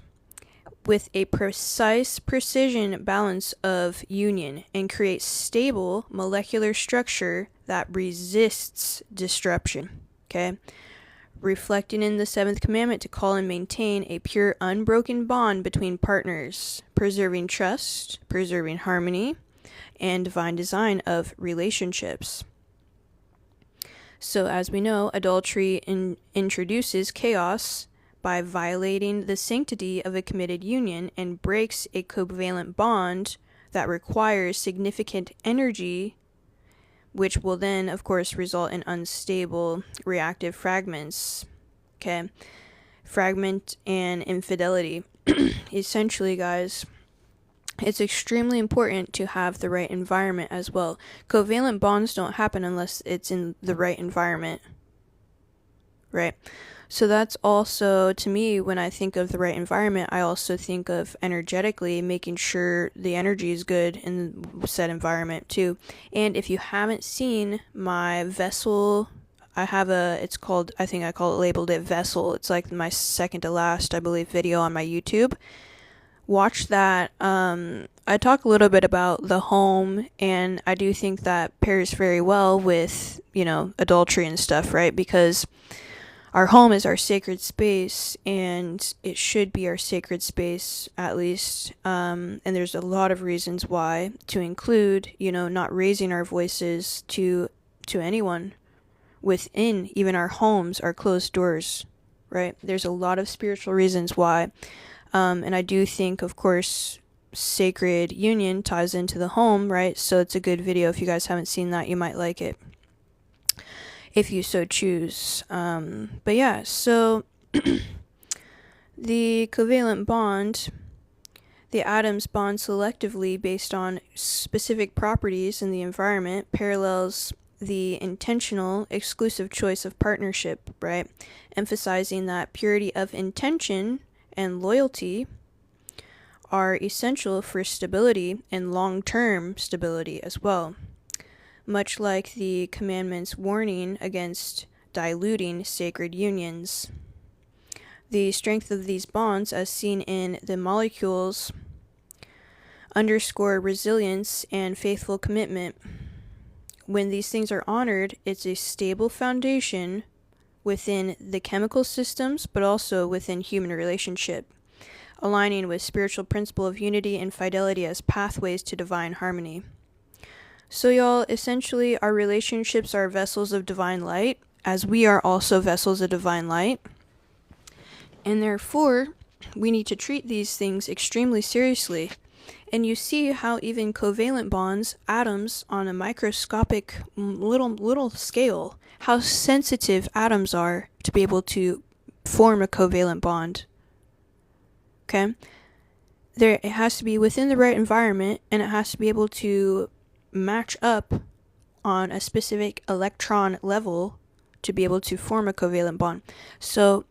with a precise precision balance of union and create stable molecular structure that resists disruption, okay? Reflecting in the 7th commandment to call and maintain a pure, unbroken bond between partners, preserving trust, preserving harmony, and divine design of relationships. So as we know, adultery introduces chaos by violating the sanctity of a committed union and breaks a covalent bond that requires significant energy, which will then, of course, result in unstable reactive fragments. Okay? Fragment and infidelity. Essentially, guys, it's extremely important to have the right environment as well. Covalent bonds don't happen unless it's in the right environment. Right? So that's also, to me, when I think of the right environment, I also think of energetically making sure the energy is good in said environment too. And if you haven't seen my vessel, I think I labeled it vessel. It's like my second to last, I believe, video on my YouTube. Watch that. I talk a little bit about the home, and I do think that pairs very well with, adultery and stuff, right? Because our home is our sacred space, and it should be our sacred space, at least. And there's a lot of reasons why, to include, not raising our voices to anyone within even our homes, our closed doors, right? There's a lot of spiritual reasons why. And I do think, of course, sacred union ties into the home, right? So it's a good video. If you guys haven't seen that, you might like it, if you so choose. But yeah, so the covalent bond, the atoms bond selectively based on specific properties in the environment, parallels the intentional, exclusive choice of partnership, right? Emphasizing that purity of intention and loyalty are essential for stability and long-term stability as well. Much like the Commandment's warning against diluting sacred unions. The strength of these bonds, as seen in the molecules, underscore resilience and faithful commitment. When these things are honored, it's a stable foundation within the chemical systems, but also within human relationship, aligning with spiritual principle of unity and fidelity as pathways to divine harmony. So y'all, essentially, our relationships are vessels of divine light, as we are also vessels of divine light. And therefore, we need to treat these things extremely seriously. And you see how even covalent bonds, atoms on a microscopic little scale, how sensitive atoms are to be able to form a covalent bond. Okay? It has to be within the right environment, and it has to be able to match up on a specific electron level to be able to form a covalent bond. So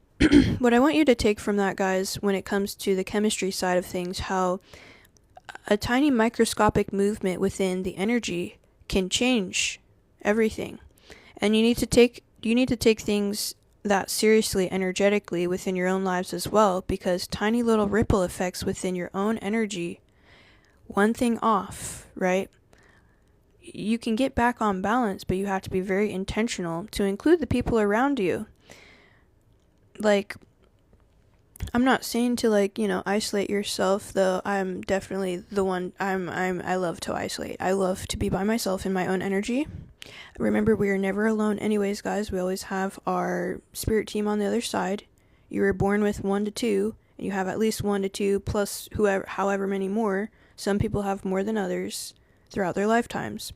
what I want you to take from that, guys, when it comes to the chemistry side of things, how a tiny microscopic movement within the energy can change everything. And you need to take things that seriously energetically within your own lives as well, because tiny little ripple effects within your own energy, one thing off, right? You can get back on balance, but you have to be very intentional to include the people around you. Like, I'm not saying to isolate yourself, though. I'm definitely the one. I love to isolate. I love to be by myself in my own energy. Remember, we are never alone anyways, guys. We always have our spirit team on the other side. You were born with 1 to 2, and you have at least 1 to 2 plus however many more. Some people have more than others throughout their lifetimes.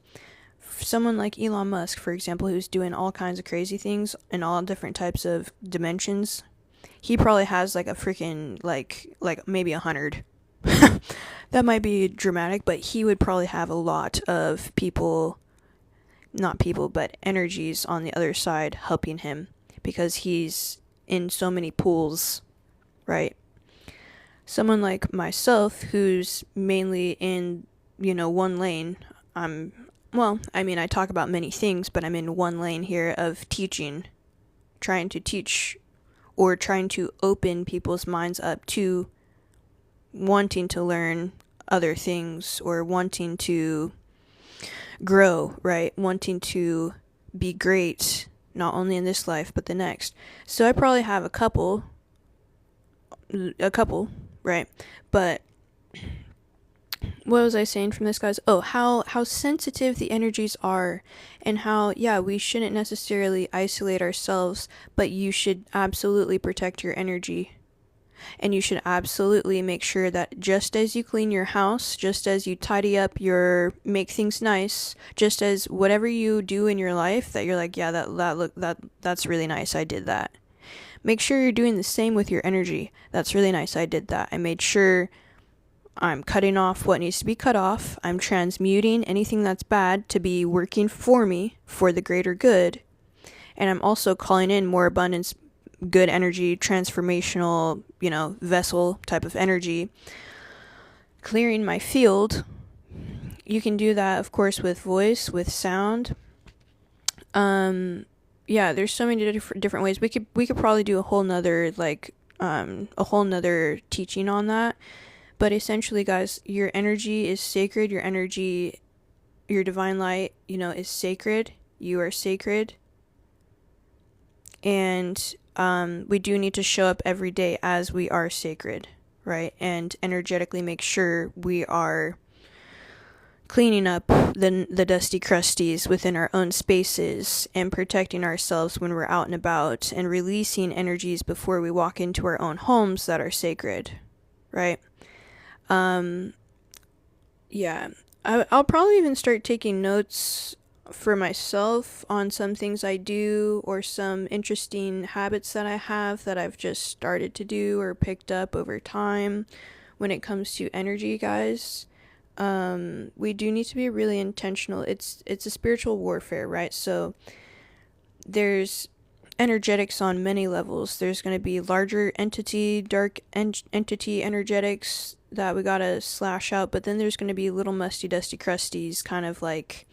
Someone like Elon Musk, for example, who's doing all kinds of crazy things in all different types of dimensions, he probably has like a freaking like maybe 100. That might be dramatic, but he would probably have a lot of but energies on the other side helping him, because he's in so many pools, right? Someone like myself, who's mainly in one lane. I talk about many things, but I'm in one lane here of teaching, trying to teach, or trying to open people's minds up to wanting to learn other things, or wanting to grow, right? Wanting to be great, not only in this life, but the next. So I probably have a couple, right? But what was I saying from this, guys? Oh, how sensitive the energies are, and how, we shouldn't necessarily isolate ourselves, but you should absolutely protect your energy. And you should absolutely make sure that just as you clean your house, just as you tidy up make things nice, just as whatever you do in your life that you're like, that's really nice, I did that. Make sure you're doing the same with your energy. That's really nice, I did that. I made sure I'm cutting off what needs to be cut off. I'm transmuting anything that's bad to be working for me, for the greater good. And I'm also calling in more abundance, good energy, transformational, vessel type of energy. Clearing my field. You can do that, of course, with voice, with sound. There's so many different ways. We could probably do a whole nother teaching on that. But essentially, guys, your energy is sacred. Your energy, your divine light, is sacred. You are sacred. And we do need to show up every day as we are sacred, right? And energetically make sure we are cleaning up the dusty crusties within our own spaces and protecting ourselves when we're out and about and releasing energies before we walk into our own homes that are sacred, right? Yeah, I'll probably even start taking notes for myself on some things I do or some interesting habits that I have that I've just started to do or picked up over time when it comes to energy, guys. We do need to be really intentional. It's a spiritual warfare, right? So there's energetics on many levels. There's going to be larger entity, dark entity energetics that we gotta slash out, but then there's going to be little musty, dusty crusties, kind of like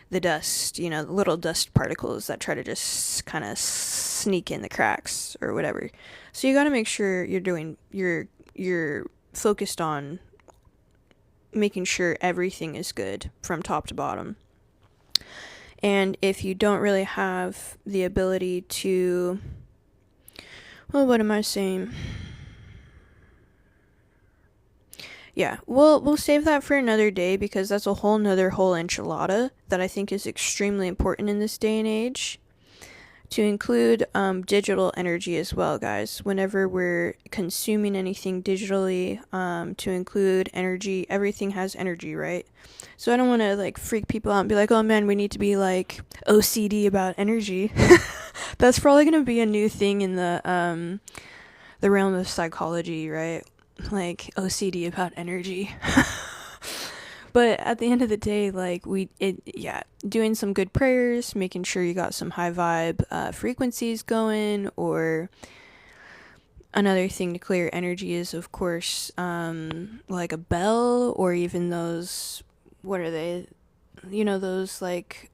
the dust, the little dust particles that try to just kind of sneak in the cracks or whatever. So you got to make sure you're focused on making sure everything is good from top to bottom. And if you don't really have the ability to, well, what am I saying? Yeah, we'll save that for another day because that's a whole enchilada that I think is extremely important in this day and age. To include digital energy as well, guys. Whenever we're consuming anything digitally, to include energy, everything has energy, right? So I don't want to like freak people out and be like, oh man, we need to be like OCD about energy. That's probably going to be a new thing in the realm of psychology, right? Like OCD about energy. But at the end of the day, like doing some good prayers, making sure you got some high vibe frequencies going, or another thing to clear energy is, of course, like a bell, or even those, what are they? Those like,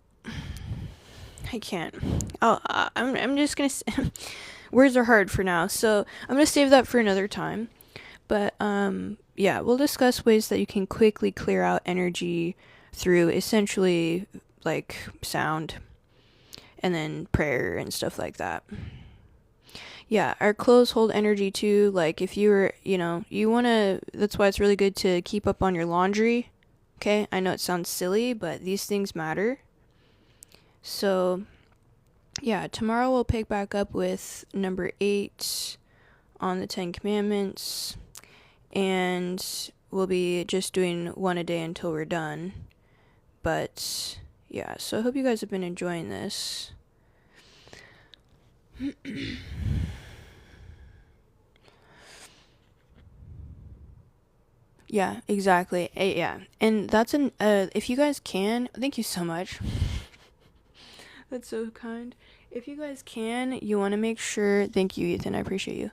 I can't. I'm just gonna say, words are hard for now, so I'm gonna save that for another time. But yeah, we'll discuss ways that you can quickly clear out energy through essentially like sound and then prayer and stuff like that. Yeah, our clothes hold energy too. Like if you were, you want to, that's why it's really good to keep up on your laundry. Okay, I know it sounds silly, but these things matter. So yeah, tomorrow we'll pick back up with number 8 on the 10 Commandments. And we'll be just doing one a day until we're done. But yeah, so I hope you guys have been enjoying this. Yeah, exactly. Yeah, and that's if you guys can, thank you so much. That's so kind. If you guys can, you want to make sure, thank you, Ethan, I appreciate you.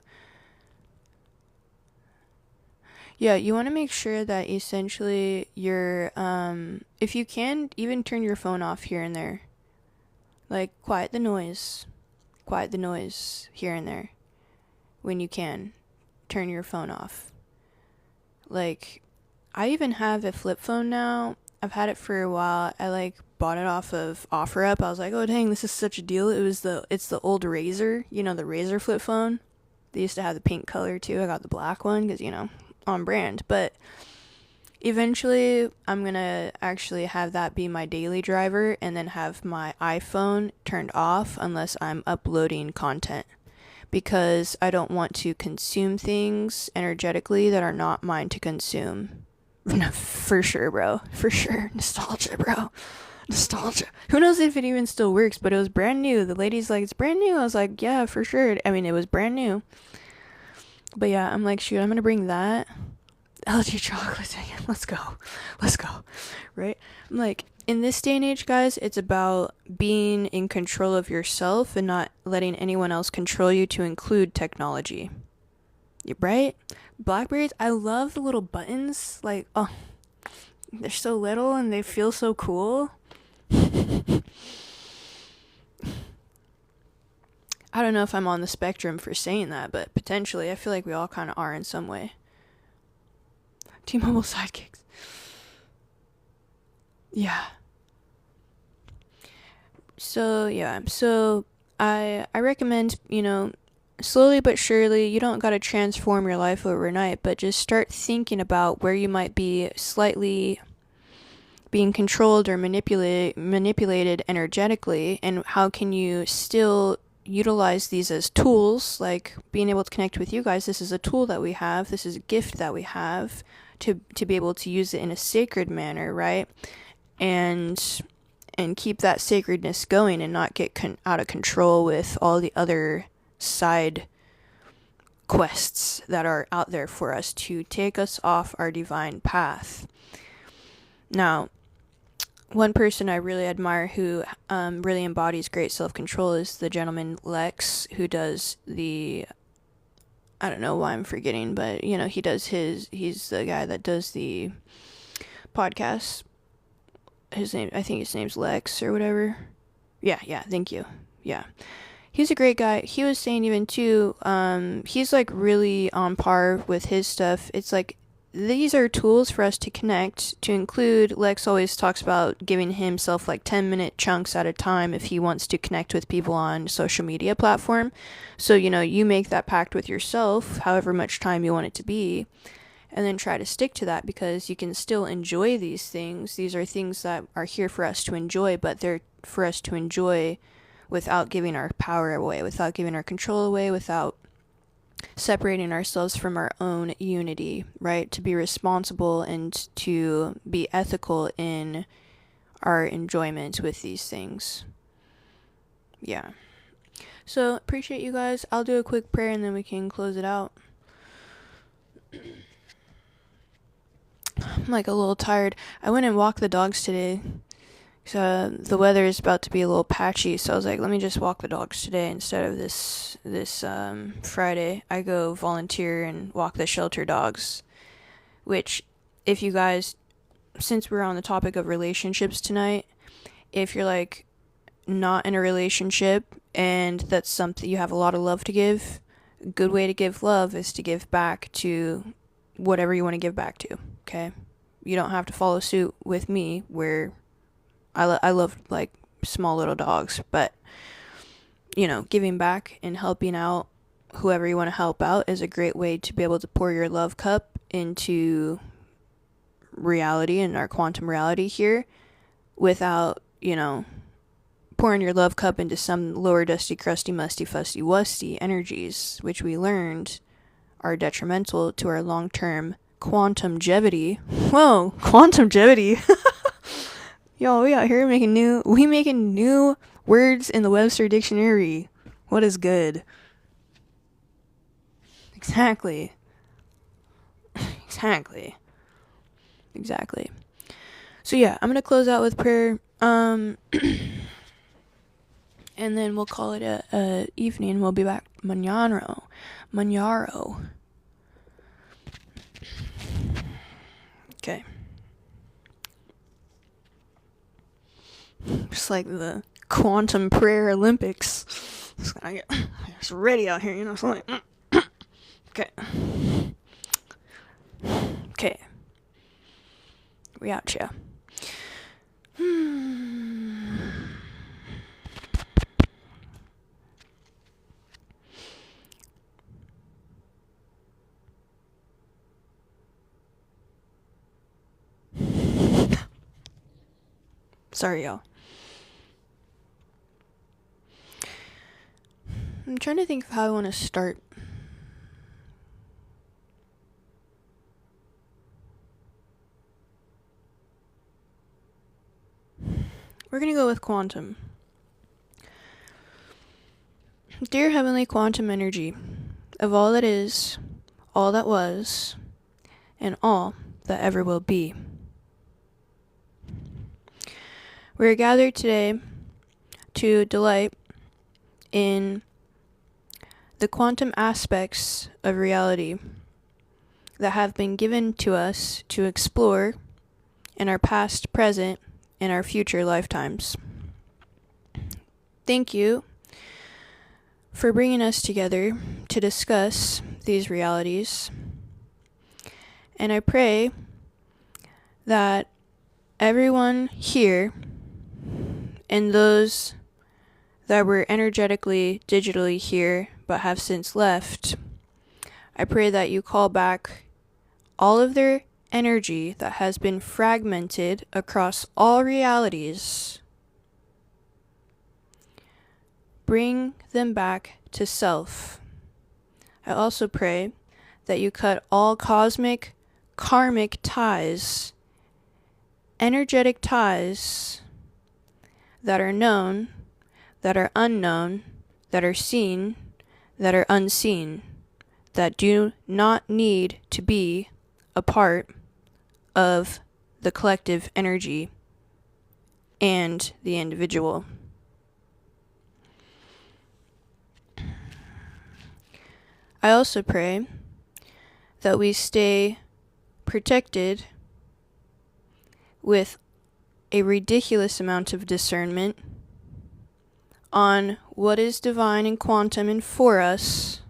Yeah, you want to make sure that essentially you're, if you can, even turn your phone off here and there. Like, quiet the noise here and there. When you can, turn your phone off. Like, I even have a flip phone now. I've had it for a while. I, bought it off of OfferUp. I was like, oh, dang, this is such a deal. It's the old Razr, the Razr flip phone. They used to have the pink color, too. I got the black one because, on brand. But eventually I'm gonna actually have that be my daily driver and then have my iPhone turned off unless I'm uploading content, because I don't want to consume things energetically that are not mine to consume. For sure, bro, for sure. Nostalgia, bro, nostalgia. Who knows if it even still works, but it was brand new. The lady's like, it's brand new. I was like, yeah, for sure. I mean, it was brand new. But yeah, I'm like, shoot, I'm gonna bring that LG chocolate. Let's go, right? I'm like, in this day and age, guys, it's about being in control of yourself and not letting anyone else control you, to include technology. Right? Blackberries, I love the little buttons. Like, oh, they're so little and they feel so cool. I don't know if I'm on the spectrum for saying that, but potentially I feel like we all kind of are in some way. T-Mobile sidekicks. Yeah. So, yeah. So, I recommend, slowly but surely, you don't got to transform your life overnight, but just start thinking about where you might be slightly being controlled or manipulated energetically, and how can you still utilize these as tools, like being able to connect with you guys. This is a tool that we have. This is a gift that we have to be able to use it in a sacred manner, right? And keep that sacredness going and not get out of control with all the other side quests that are out there for us to take us off our divine path. Now, one person I really admire who really embodies great self-control is the gentleman Lex, who does the, I don't know why I'm forgetting, but, he does he's the guy that does the podcast. I think his name's Lex or whatever. Yeah, thank you. Yeah. He's a great guy. He was saying even too, he's like really on par with his stuff. It's like, these are tools for us to connect, to include. Lex always talks about giving himself like 10-minute chunks at a time if he wants to connect with people on social media platform. So, you make that pact with yourself, however much time you want it to be, and then try to stick to that, because you can still enjoy these things. These are things that are here for us to enjoy, but they're for us to enjoy without giving our power away, without giving our control away, without separating ourselves from our own unity, right? To be responsible and to be ethical in our enjoyment with these things. Yeah. So, appreciate you guys. I'll do a quick prayer and then we can close it out. I'm like a little tired. I went and walked the dogs today. So the weather is about to be a little patchy, so I was like, let me just walk the dogs today instead of this Friday. I go volunteer and walk the shelter dogs, which, if you guys, since we're on the topic of relationships tonight, if you're like not in a relationship and that's something you have a lot of love to give, a good way to give love is to give back to whatever you want to give back to, okay? You don't have to follow suit with me where I love like small little dogs, but giving back and helping out whoever you want to help out is a great way to be able to pour your love cup into reality and our quantum reality here without, pouring your love cup into some lower dusty-crusty-musty fusty-wusty energies, which we learned are detrimental to our long-term quantum-jevity. Whoa, quantum-jevity. Yo, we out here making new words in the Webster Dictionary. What is good? Exactly. So yeah, I'm gonna close out with prayer. And then we'll call it a evening. We'll be back mañana. Okay. Just like the quantum prayer Olympics. It's ready out here, so like, okay. Okay. We out, yeah. Sorry, y'all. I'm trying to think of how I want to start. We're going to go with quantum. Dear Heavenly Quantum Energy, of all that is, all that was, and all that ever will be, we are gathered today to delight in the quantum aspects of reality that have been given to us to explore in our past, present, and our future lifetimes. Thank you for bringing us together to discuss these realities. And I pray that everyone here and those that were energetically, digitally here but have since left, I pray that you call back all of their energy that has been fragmented across all realities. Bring them back to self. I also pray that you cut all cosmic, karmic ties, energetic ties that are known, that are unknown, that are seen, that are unseen, that do not need to be a part of the collective energy and the individual. I also pray that we stay protected with a ridiculous amount of discernment on what is divine and quantum and for us,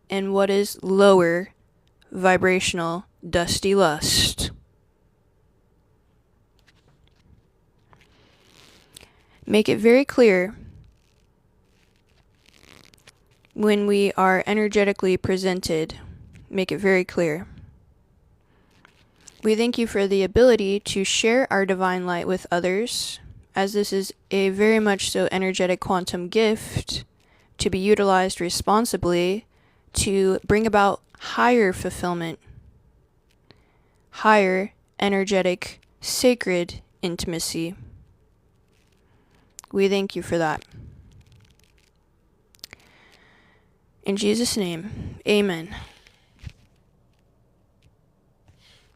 and what is lower vibrational dusty lust. Make it very clear when we are energetically presented. Make it very clear. We thank you for the ability to share our divine light with others, as this is a very much so energetic quantum gift to be utilized responsibly to bring about higher fulfillment, higher energetic, sacred intimacy. We thank you for that. In Jesus' name, amen.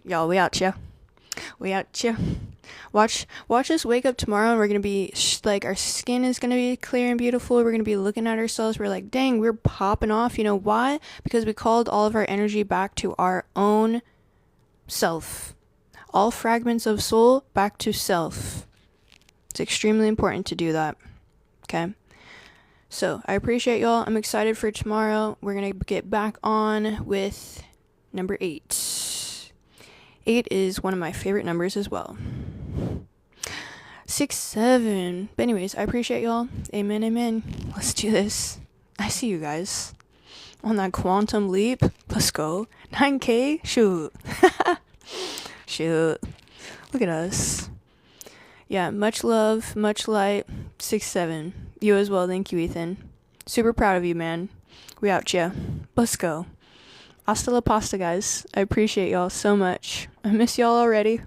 Y'all, we out ya. We out ya. Watch us wake up tomorrow and we're going to be, like, our skin is going to be clear and beautiful. We're going to be looking at ourselves. We're like, dang, we're popping off. You know why? Because we called all of our energy back to our own self. All fragments of soul back to self. It's extremely important to do that. Okay? So, I appreciate y'all. I'm excited for tomorrow. We're going to get back on with number 8. 8 is one of my favorite numbers as well. 6, 7. But anyways, I appreciate y'all. Amen, amen. Let's do this. I see you guys on that quantum leap. Let's go. 9K? Shoot. Shoot. Look at us. Yeah, much love, much light. 6, 7. You as well. Thank you, Ethan. Super proud of you, man. We out ya. Let's go. Hasta la pasta, guys. I appreciate y'all so much. I miss y'all already.